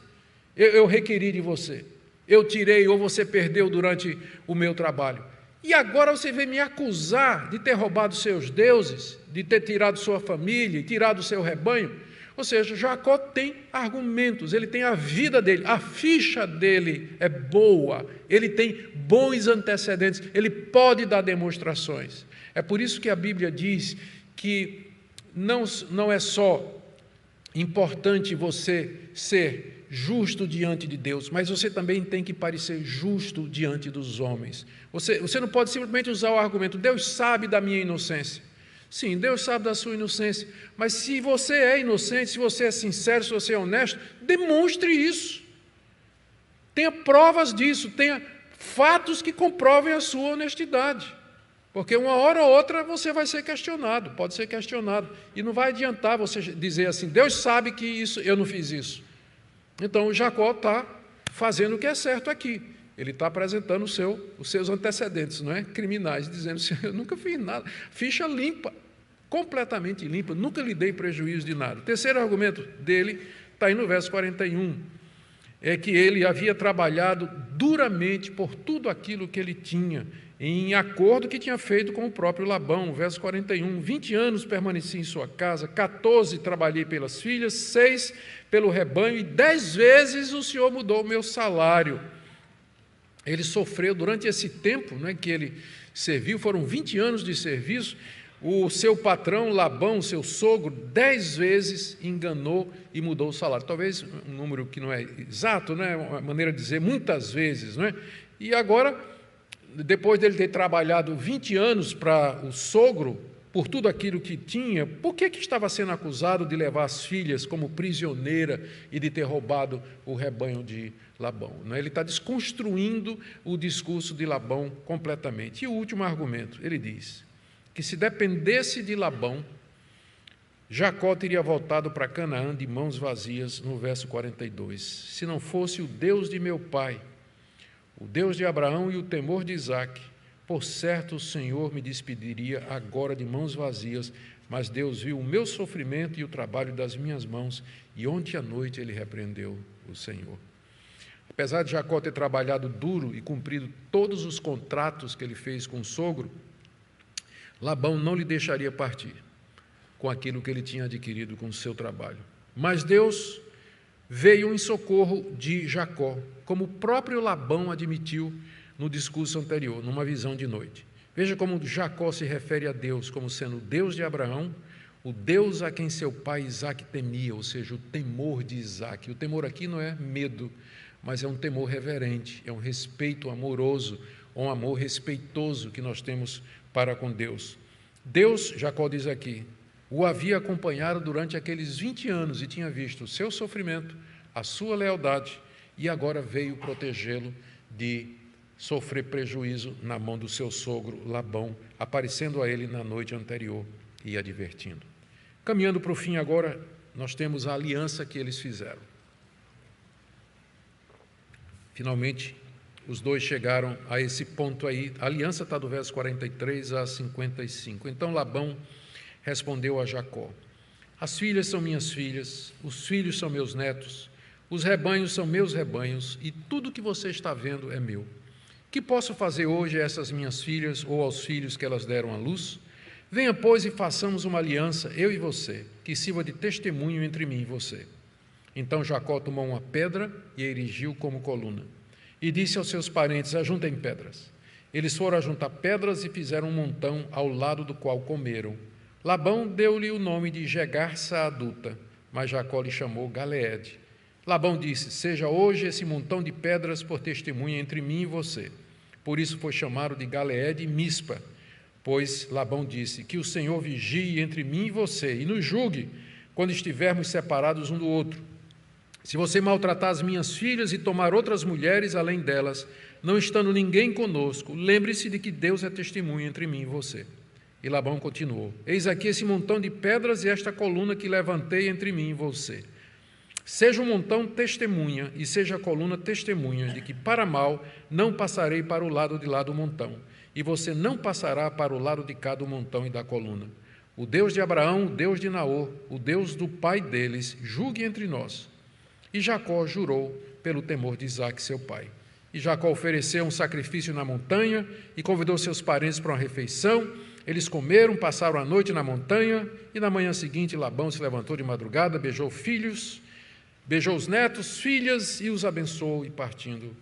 eu requeri de você? Eu tirei ou você perdeu durante o meu trabalho? E agora você vem me acusar de ter roubado seus deuses, de ter tirado sua família, tirado seu rebanho? Ou seja, Jacó tem argumentos, ele tem a vida dele, a ficha dele é boa, ele tem bons antecedentes, ele pode dar demonstrações. É por isso que a Bíblia diz que não é só importante você ser justo diante de Deus, mas você também tem que parecer justo diante dos homens. Você não pode simplesmente usar o argumento: Deus sabe da minha inocência. Sim, Deus sabe da sua inocência, mas se você é inocente, se você é sincero, se você é honesto, demonstre isso. Tenha provas disso, tenha fatos que comprovem a sua honestidade. Porque uma hora ou outra você vai ser questionado, pode ser questionado. E não vai adiantar você dizer assim: Deus sabe que eu não fiz isso. Então, Jacó está fazendo o que é certo aqui. Ele está apresentando os seus antecedentes, não é? Criminais, dizendo assim: eu nunca fiz nada. Ficha limpa, completamente limpa, nunca lhe dei prejuízo de nada. O terceiro argumento dele está aí no verso 41. É que ele havia trabalhado duramente por tudo aquilo que ele tinha, em acordo que tinha feito com o próprio Labão. Verso 41, 20 anos permaneci em sua casa, 14 trabalhei pelas filhas, 6 pelo rebanho, e 10 vezes o Senhor mudou o meu salário. Ele sofreu durante esse tempo, né, que ele serviu, foram 20 anos de serviço. O seu patrão, Labão, seu sogro, 10 vezes enganou e mudou o salário. Talvez um número que não é exato, né? Uma maneira de dizer muitas vezes. Não é? E agora, depois dele ter trabalhado 20 anos para o sogro, por tudo aquilo que tinha, por que estava sendo acusado de levar as filhas como prisioneira e de ter roubado o rebanho de Labão? Não é? Ele está desconstruindo o discurso de Labão completamente. E o último argumento, ele diz que se dependesse de Labão, Jacó teria voltado para Canaã de mãos vazias, no verso 42. Se não fosse o Deus de meu pai, o Deus de Abraão e o temor de Isaque, por certo o Senhor me despediria agora de mãos vazias, mas Deus viu o meu sofrimento e o trabalho das minhas mãos, e ontem à noite ele repreendeu o Senhor. Apesar de Jacó ter trabalhado duro e cumprido todos os contratos que ele fez com o sogro, Labão não lhe deixaria partir com aquilo que ele tinha adquirido com o seu trabalho. Mas Deus veio em socorro de Jacó, como o próprio Labão admitiu no discurso anterior, numa visão de noite. Veja como Jacó se refere a Deus como sendo o Deus de Abraão, o Deus a quem seu pai Isaque temia, ou seja, o temor de Isaque. O temor aqui não é medo, mas é um temor reverente, é um respeito amoroso, um amor respeitoso que nós temos para com Deus. Deus, Jacó diz aqui, o havia acompanhado durante aqueles 20 anos e tinha visto o seu sofrimento, a sua lealdade, e agora veio protegê-lo de sofrer prejuízo na mão do seu sogro Labão, aparecendo a ele na noite anterior e advertindo. Caminhando para o fim agora, nós temos a aliança que eles fizeram. Finalmente, os dois chegaram a esse ponto aí. A aliança está do verso 43 a 55. Então Labão respondeu a Jacó: as filhas são minhas filhas, os filhos são meus netos, os rebanhos são meus rebanhos, e tudo que você está vendo é meu. Que posso fazer hoje a essas minhas filhas ou aos filhos que elas deram à luz? Venha, pois, e façamos uma aliança, eu e você, que sirva de testemunho entre mim e você. Então Jacó tomou uma pedra e a erigiu como coluna. E disse aos seus parentes: ajuntem pedras. Eles foram ajuntar pedras e fizeram um montão ao lado do qual comeram. Labão deu-lhe o nome de Jegar-Saaduta, mas Jacó lhe chamou Galeede. Labão disse: seja hoje esse montão de pedras por testemunha entre mim e você. Por isso foi chamado de Galeede e Mispa, pois Labão disse: que o Senhor vigie entre mim e você, e nos julgue quando estivermos separados um do outro. Se você maltratar as minhas filhas e tomar outras mulheres além delas, não estando ninguém conosco, lembre-se de que Deus é testemunha entre mim e você. E Labão continuou: eis aqui esse montão de pedras e esta coluna que levantei entre mim e você. Seja o montão testemunha e seja a coluna testemunha de que para mal não passarei para o lado de lá do montão, e você não passará para o lado de cá do montão e da coluna. O Deus de Abraão, o Deus de Naor, o Deus do pai deles, julgue entre nós. E Jacó jurou pelo temor de Isaque, seu pai. E Jacó ofereceu um sacrifício na montanha e convidou seus parentes para uma refeição. Eles comeram, passaram a noite na montanha, e na manhã seguinte Labão se levantou de madrugada, beijou os netos, filhas, e os abençoou, e partindo,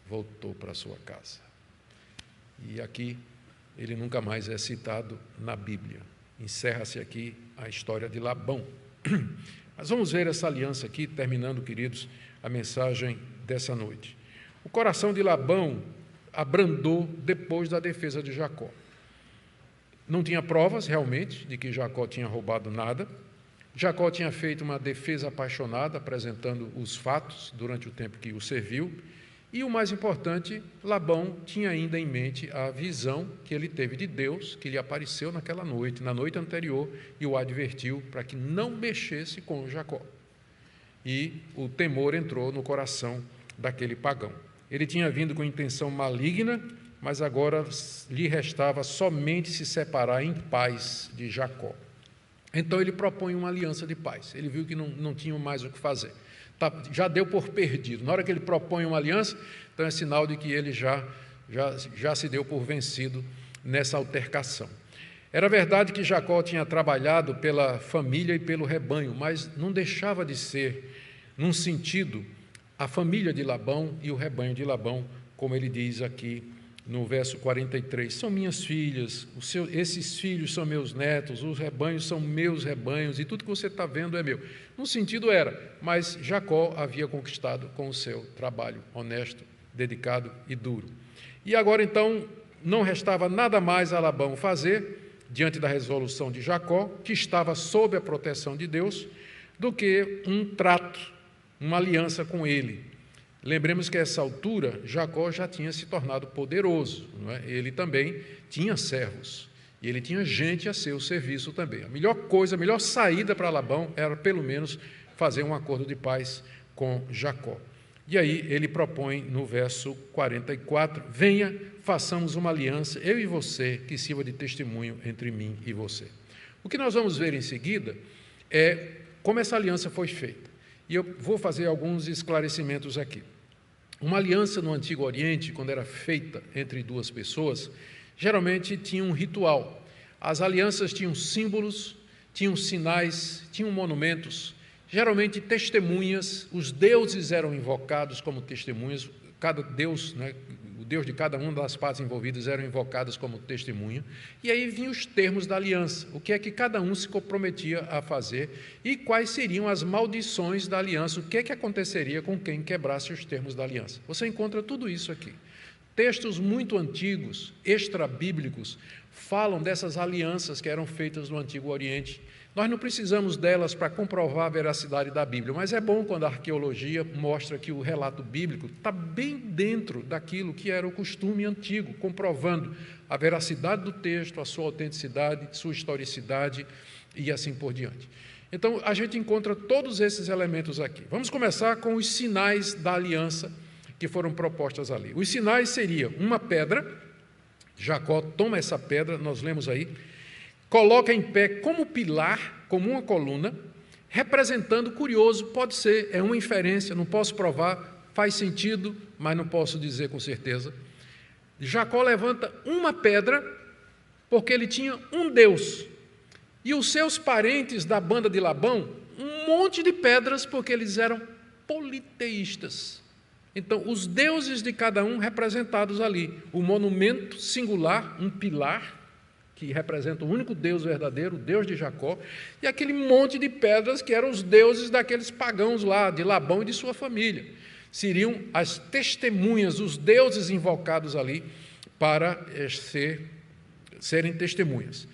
voltou para sua casa. E aqui ele nunca mais é citado na Bíblia. Encerra-se aqui a história de Labão. Mas vamos ver essa aliança aqui, terminando, queridos, a mensagem dessa noite. O coração de Labão abrandou depois da defesa de Jacó. Não tinha provas, realmente, de que Jacó tinha roubado nada. Jacó tinha feito uma defesa apaixonada, apresentando os fatos durante o tempo que o serviu. E o mais importante, Labão tinha ainda em mente a visão que ele teve de Deus, que lhe apareceu naquela noite, na noite anterior, e o advertiu para que não mexesse com Jacó. E o temor entrou no coração daquele pagão. Ele tinha vindo com intenção maligna, mas agora lhe restava somente se separar em paz de Jacó. Então ele propõe uma aliança de paz. Ele viu que não tinha mais o que fazer. Já deu por perdido. Na hora que ele propõe uma aliança, então é sinal de que ele já se deu por vencido nessa altercação. Era verdade que Jacó tinha trabalhado pela família e pelo rebanho, mas não deixava de ser, num sentido, a família de Labão e o rebanho de Labão, como ele diz aqui no verso 43, são minhas filhas, esses filhos são meus netos, os rebanhos são meus rebanhos, e tudo que você está vendo é meu. No sentido era, mas Jacó havia conquistado com o seu trabalho honesto, dedicado e duro. E agora, então, não restava nada mais a Labão fazer, diante da resolução de Jacó, que estava sob a proteção de Deus, do que um trato, uma aliança com ele. Lembremos que a essa altura Jacó já tinha se tornado poderoso, não é? Ele também tinha servos, e ele tinha gente a seu serviço também. A melhor coisa, a melhor saída para Labão era pelo menos fazer um acordo de paz com Jacó. E aí ele propõe no verso 44, venha, façamos uma aliança, eu e você, que sirva de testemunho entre mim e você. O que nós vamos ver em seguida é como essa aliança foi feita. E eu vou fazer alguns esclarecimentos aqui. Uma aliança no Antigo Oriente, quando era feita entre duas pessoas, geralmente tinha um ritual. As alianças tinham símbolos, tinham sinais, tinham monumentos, geralmente testemunhas, os deuses eram invocados como testemunhas, cada deus, né, o deus de cada uma das partes envolvidas eram invocadas como testemunha, e aí vinham os termos da aliança, o que é que cada um se comprometia a fazer e quais seriam as maldições da aliança, o que é que aconteceria com quem quebrasse os termos da aliança. Você encontra tudo isso aqui. Textos muito antigos, extrabíblicos, falam dessas alianças que eram feitas no Antigo Oriente. Nós não precisamos delas para comprovar a veracidade da Bíblia, mas é bom quando a arqueologia mostra que o relato bíblico está bem dentro daquilo que era o costume antigo, comprovando a veracidade do texto, a sua autenticidade, sua historicidade e assim por diante. Então, a gente encontra todos esses elementos aqui. Vamos começar com os sinais da aliança que foram propostas ali. Os sinais seriam uma pedra, Jacó toma essa pedra, nós lemos aí, coloca em pé como pilar, como uma coluna, representando, curioso, pode ser, é uma inferência, não posso provar, faz sentido, mas não posso dizer com certeza. Jacó levanta uma pedra, porque ele tinha um Deus, e os seus parentes da banda de Labão, um monte de pedras, porque eles eram politeístas. Então, os deuses de cada um representados ali. O monumento singular, um pilar, que representa o único Deus verdadeiro, o Deus de Jacó, e aquele monte de pedras que eram os deuses daqueles pagãos lá, de Labão e de sua família. Seriam as testemunhas, os deuses invocados ali para serem testemunhas.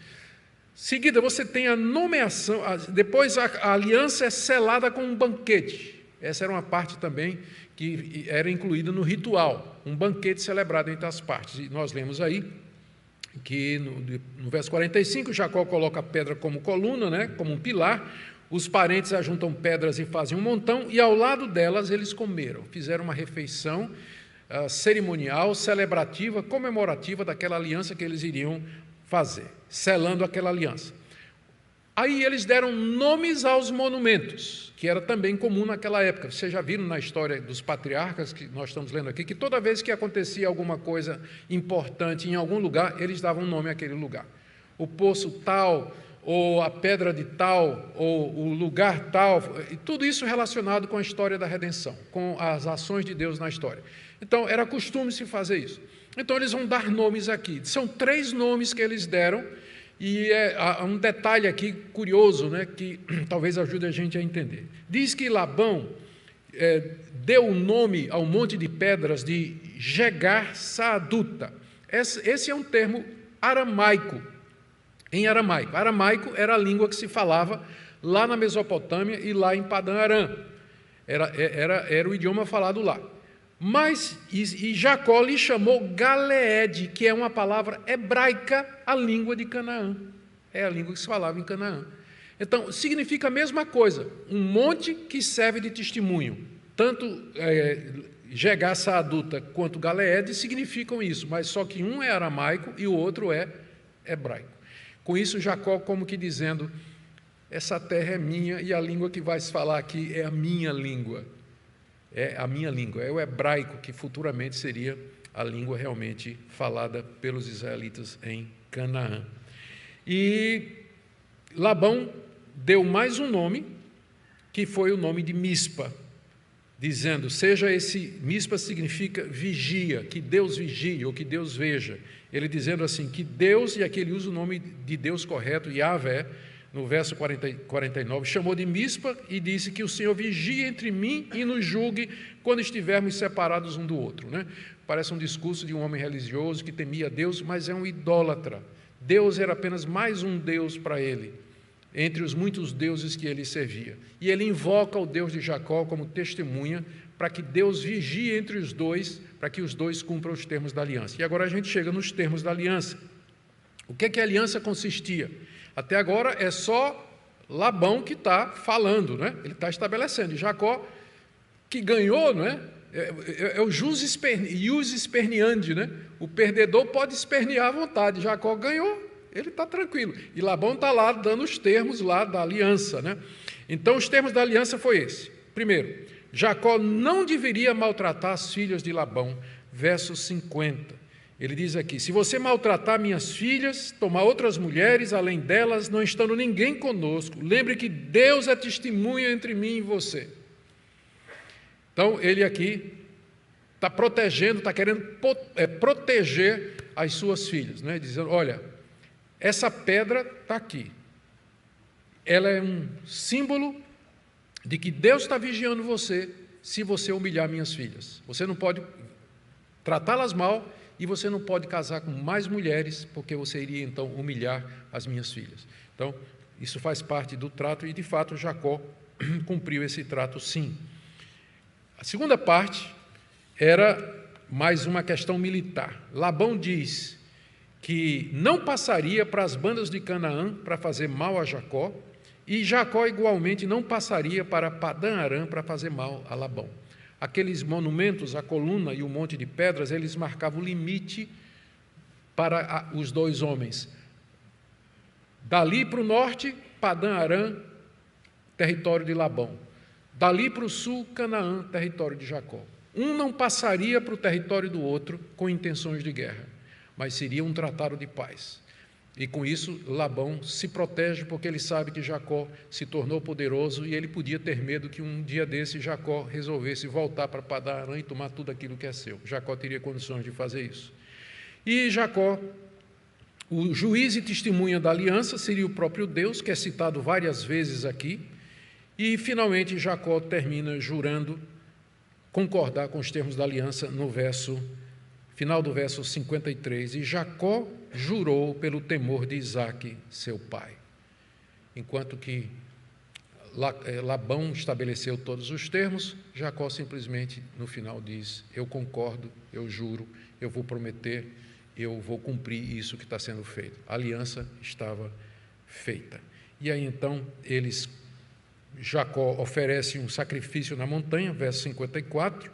Seguida, você tem a nomeação, depois a aliança é selada com um banquete. Essa era uma parte também que era incluída no ritual, um banquete celebrado entre as partes. E nós lemos aí que no verso 45, Jacó coloca a pedra como coluna, né, como um pilar, os parentes ajuntam pedras e fazem um montão, e ao lado delas eles comeram, fizeram uma refeição cerimonial, celebrativa, comemorativa daquela aliança que eles iriam fazer, selando aquela aliança. Aí eles deram nomes aos monumentos, que era também comum naquela época. Vocês já viram na história dos patriarcas, que nós estamos lendo aqui, que toda vez que acontecia alguma coisa importante em algum lugar, eles davam nome àquele lugar. O poço tal, ou a pedra de tal, ou o lugar tal, e tudo isso relacionado com a história da redenção, com as ações de Deus na história. Então, era costume se fazer isso. Então, eles vão dar nomes aqui. São 3 nomes que eles deram, e há um detalhe aqui curioso, né, que talvez ajude a gente a entender. Diz que Labão deu o nome ao monte de pedras de Jegar Saaduta. Esse é um termo aramaico, em aramaico. Aramaico era a língua que se falava lá na Mesopotâmia e lá em Padã Arã. Era o idioma falado lá. Mas Jacó lhe chamou Galeede, que é uma palavra hebraica, a língua de Canaã. É a língua que se falava em Canaã. Então, significa a mesma coisa, um monte que serve de testemunho. Tanto Jegar Saaduta quanto Galeede significam isso, mas só que um é aramaico e o outro é hebraico. Com isso, Jacó como que dizendo, essa terra é minha e a língua que vai se falar aqui é a minha língua. É a minha língua, é o hebraico, que futuramente seria a língua realmente falada pelos israelitas em Canaã. E Labão deu mais um nome, que foi o nome de Mispa, dizendo, Mispa significa vigia, que Deus vigie, ou que Deus veja. Ele dizendo assim, que Deus, e aqui ele usa o nome de Deus correto, Yahvé, no verso 49, chamou de Mispa e disse que o Senhor vigie entre mim e nos julgue quando estivermos separados um do outro. Né? Parece um discurso de um homem religioso que temia Deus, mas é um idólatra. Deus era apenas mais um Deus para ele, entre os muitos deuses que ele servia. E ele invoca o Deus de Jacó como testemunha para que Deus vigie entre os dois, para que os dois cumpram os termos da aliança. E agora a gente chega nos termos da aliança. O que é que a aliança consistia? Até agora é só Labão que está falando, né? Ele está estabelecendo. E Jacó, que ganhou, né? É o jus esperneandi, né? O perdedor pode espernear à vontade. Jacó ganhou, ele está tranquilo. E Labão está lá dando os termos lá da aliança, né? Então, os termos da aliança foi esse. Primeiro, Jacó não deveria maltratar as filhas de Labão, verso 50. Ele diz aqui, se você maltratar minhas filhas, tomar outras mulheres, além delas, não estando ninguém conosco, lembre que Deus é testemunha entre mim e você. Então, ele aqui está protegendo, está querendo proteger as suas filhas, né? Dizendo, olha, essa pedra está aqui. Ela é um símbolo de que Deus está vigiando você se você humilhar minhas filhas. Você não pode tratá-las mal, e você não pode casar com mais mulheres, porque você iria, então, humilhar as minhas filhas. Então, isso faz parte do trato, e, de fato, Jacó cumpriu esse trato, sim. A segunda parte era mais uma questão militar. Labão diz que não passaria para as bandas de Canaã para fazer mal a Jacó, e Jacó, igualmente, não passaria para Padã Arã para fazer mal a Labão. Aqueles monumentos, a coluna e o monte de pedras, eles marcavam o limite para os dois homens. Dali para o norte, Padã Arã, território de Labão. Dali para o sul, Canaã, território de Jacó. Um não passaria para o território do outro com intenções de guerra, mas seria um tratado de paz. E com isso, Labão se protege porque ele sabe que Jacó se tornou poderoso e ele podia ter medo que um dia desse Jacó resolvesse voltar para Padã Arã e tomar tudo aquilo que é seu. Jacó teria condições de fazer isso. E Jacó, o juiz e testemunha da aliança, seria o próprio Deus, que é citado várias vezes aqui. E, finalmente, Jacó termina jurando concordar com os termos da aliança no final do verso 53. E Jacó jurou pelo temor de Isaque, seu pai. Enquanto que Labão estabeleceu todos os termos, Jacó simplesmente, no final, diz: eu concordo, eu juro, eu vou prometer, eu vou cumprir isso que está sendo feito. A aliança estava feita. E aí, então, Jacó oferece um sacrifício na montanha, verso 54,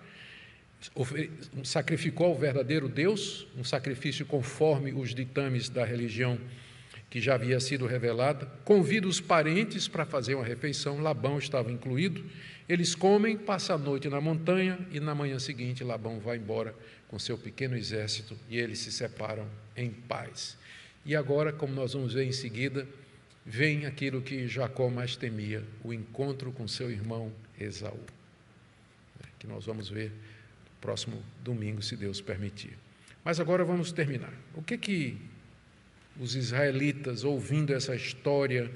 sacrificou ao verdadeiro Deus, um sacrifício conforme os ditames da religião que já havia sido revelada, convida os parentes para fazer uma refeição, Labão estava incluído, eles comem, passam a noite na montanha e na manhã seguinte Labão vai embora com seu pequeno exército e eles se separam em paz. E agora, como nós vamos ver em seguida, vem aquilo que Jacó mais temia, o encontro com seu irmão Esaú, que nós vamos ver no próximo domingo, se Deus permitir. Mas agora vamos terminar. O que os israelitas, ouvindo essa história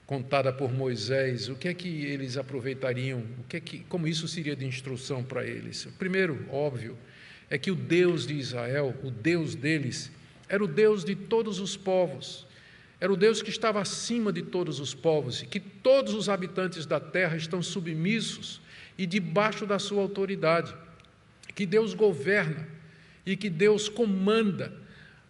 contada por Moisés, o que é que eles aproveitariam? Como isso seria de instrução para eles? O primeiro, óbvio, é que o Deus de Israel, o Deus deles, era o Deus de todos os povos. Era o Deus que estava acima de todos os povos, e que todos os habitantes da terra estão submissos e debaixo da sua autoridade, que Deus governa e que Deus comanda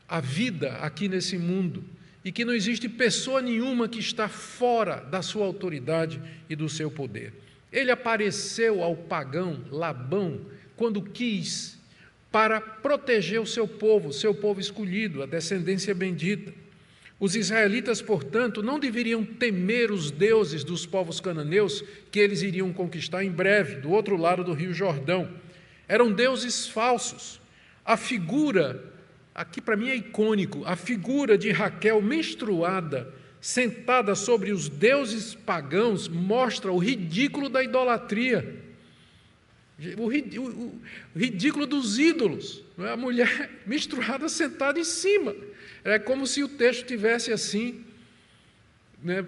a vida aqui nesse mundo, e que não existe pessoa nenhuma que está fora da sua autoridade e do seu poder. Ele apareceu ao pagão Labão quando quis, para proteger o seu povo escolhido, a descendência bendita. Os israelitas, portanto, não deveriam temer os deuses dos povos cananeus que eles iriam conquistar em breve, do outro lado do rio Jordão. Eram deuses falsos. A figura, aqui para mim é icônico, a figura de Raquel menstruada, sentada sobre os deuses pagãos, mostra o ridículo da idolatria, o ridículo dos ídolos. Não é? A mulher menstruada sentada em cima. É como se o texto tivesse assim, né,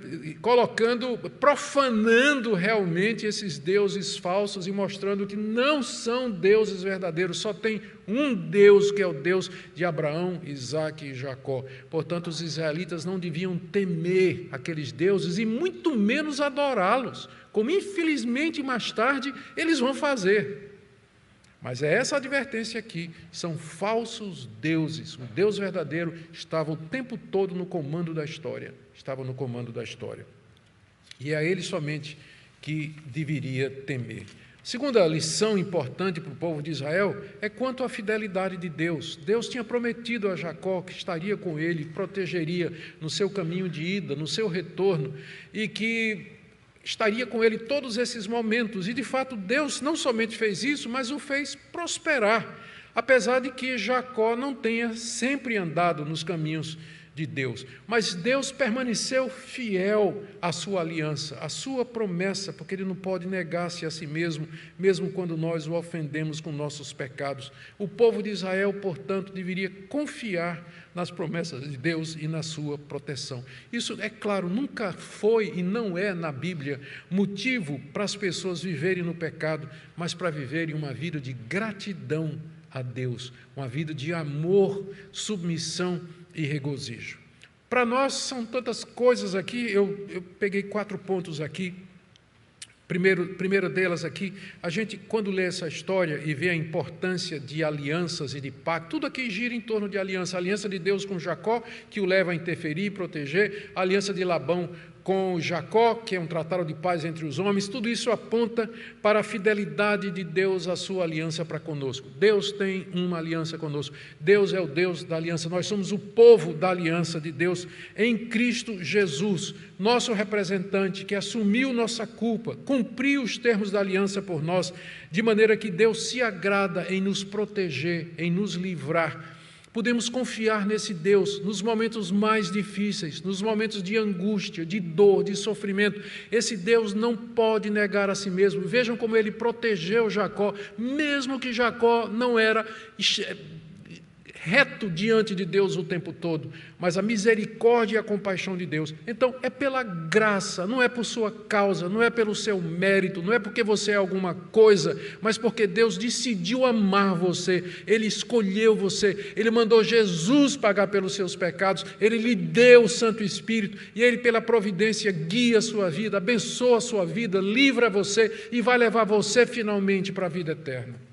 profanando realmente esses deuses falsos e mostrando que não são deuses verdadeiros, só tem um Deus, que é o Deus de Abraão, Isaque e Jacó. Portanto, os israelitas não deviam temer aqueles deuses e muito menos adorá-los, como infelizmente mais tarde eles vão fazer. Mas é essa a advertência aqui, são falsos deuses. O Deus verdadeiro estava o tempo todo no comando da história, E é a ele somente que deveria temer. Segunda lição importante para o povo de Israel é quanto à fidelidade de Deus. Deus tinha prometido a Jacó que estaria com ele, protegeria no seu caminho de ida, no seu retorno, e que estaria com ele todos esses momentos, e de fato Deus não somente fez isso, mas o fez prosperar, apesar de que Jacó não tenha sempre andado nos caminhos de Deus, mas Deus permaneceu fiel à sua aliança, à sua promessa, porque Ele não pode negar-se a si mesmo, mesmo quando nós o ofendemos com nossos pecados. O povo de Israel, portanto, deveria confiar nas promessas de Deus e na sua proteção. Isso, é claro, nunca foi e não é na Bíblia motivo para as pessoas viverem no pecado, mas para viverem uma vida de gratidão a Deus, uma vida de amor, submissão e regozijo. Para nós são tantas coisas aqui, eu peguei 4 pontos aqui. Primeira delas aqui, a gente quando lê essa história e vê a importância de alianças e de pacto, tudo aqui gira em torno de aliança. A aliança de Deus com Jacó, que o leva a interferir e proteger, a aliança de Labão com Jacó, que é um tratado de paz entre os homens, tudo isso aponta para a fidelidade de Deus à sua aliança para conosco. Deus tem uma aliança conosco, Deus é o Deus da aliança, nós somos o povo da aliança de Deus em Cristo Jesus, nosso representante que assumiu nossa culpa, cumpriu os termos da aliança por nós, de maneira que Deus se agrada em nos proteger, em nos livrar, Podemos confiar nesse Deus nos momentos mais difíceis, nos momentos de angústia, de dor, de sofrimento. Esse Deus não pode negar a si mesmo. Vejam como ele protegeu Jacó, mesmo que Jacó não era reto diante de Deus o tempo todo, mas a misericórdia e a compaixão de Deus. Então, é pela graça, não é por sua causa, não é pelo seu mérito, não é porque você é alguma coisa, mas porque Deus decidiu amar você, Ele escolheu você, Ele mandou Jesus pagar pelos seus pecados, Ele lhe deu o Santo Espírito, e Ele, pela providência, guia a sua vida, abençoa a sua vida, livra você e vai levar você finalmente para a vida eterna.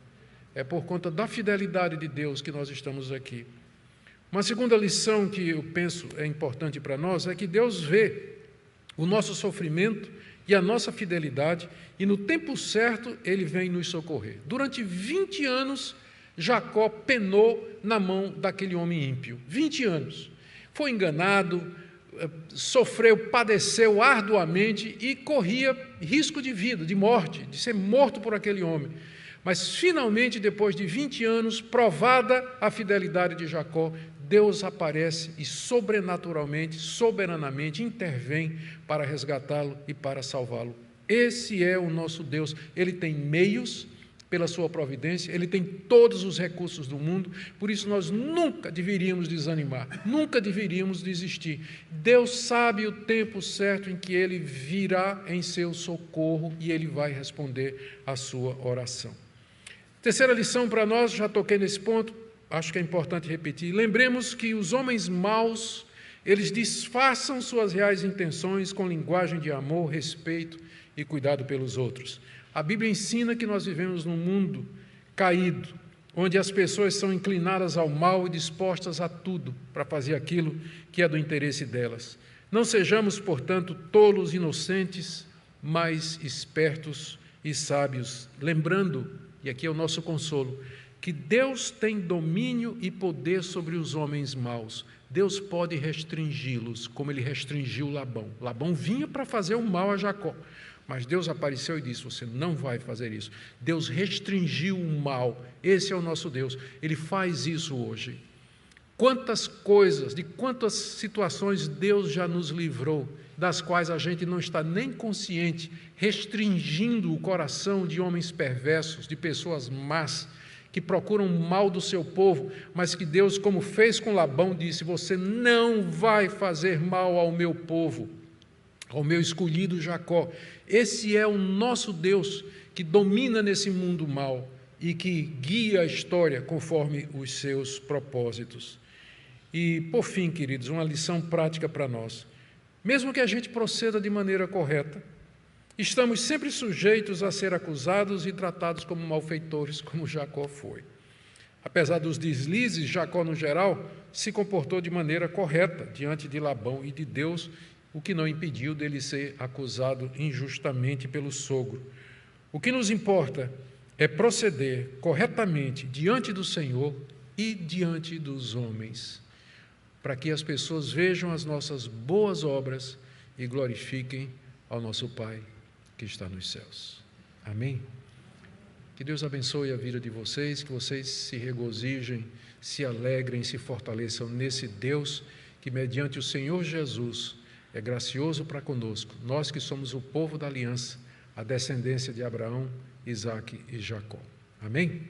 É por conta da fidelidade de Deus que nós estamos aqui. Uma segunda lição que eu penso é importante para nós é que Deus vê o nosso sofrimento e a nossa fidelidade e no tempo certo Ele vem nos socorrer. Durante 20 anos, Jacó penou na mão daquele homem ímpio. 20 anos. Foi enganado, sofreu, padeceu arduamente e corria risco de vida, de morte, de ser morto por aquele homem. Mas, finalmente, depois de 20 anos, provada a fidelidade de Jacó, Deus aparece e, sobrenaturalmente, soberanamente, intervém para resgatá-lo e para salvá-lo. Esse é o nosso Deus. Ele tem meios pela sua providência, Ele tem todos os recursos do mundo, por isso nós nunca deveríamos desanimar, nunca deveríamos desistir. Deus sabe o tempo certo em que Ele virá em seu socorro e Ele vai responder à sua oração. Terceira lição para nós, já toquei nesse ponto, acho que é importante repetir. Lembremos que os homens maus, eles disfarçam suas reais intenções com linguagem de amor, respeito e cuidado pelos outros. A Bíblia ensina que nós vivemos num mundo caído, onde as pessoas são inclinadas ao mal e dispostas a tudo para fazer aquilo que é do interesse delas. Não sejamos, portanto, tolos inocentes, mas espertos e sábios, lembrando, e aqui é o nosso consolo, que Deus tem domínio e poder sobre os homens maus. Deus pode restringi-los, como Ele restringiu Labão. Labão vinha para fazer o mal a Jacó, mas Deus apareceu e disse, você não vai fazer isso. Deus restringiu o mal, esse é o nosso Deus, Ele faz isso hoje. Quantas coisas, de quantas situações Deus já nos livrou, das quais a gente não está nem consciente, restringindo o coração de homens perversos, de pessoas más, que procuram o mal do seu povo, mas que Deus, como fez com Labão, disse, você não vai fazer mal ao meu povo, ao meu escolhido Jacó. Esse é o nosso Deus, que domina nesse mundo mal e que guia a história conforme os seus propósitos. E, por fim, queridos, uma lição prática para nós. Mesmo que a gente proceda de maneira correta, estamos sempre sujeitos a ser acusados e tratados como malfeitores, como Jacó foi. Apesar dos deslizes, Jacó, no geral, se comportou de maneira correta diante de Labão e de Deus, o que não impediu dele ser acusado injustamente pelo sogro. O que nos importa é proceder corretamente diante do Senhor e diante dos homens, para que as pessoas vejam as nossas boas obras e glorifiquem ao nosso Pai que está nos céus. Amém? Que Deus abençoe a vida de vocês, que vocês se regozijem, se alegrem, se fortaleçam nesse Deus que, mediante o Senhor Jesus, é gracioso para conosco, nós que somos o povo da aliança, a descendência de Abraão, Isaque e Jacó. Amém?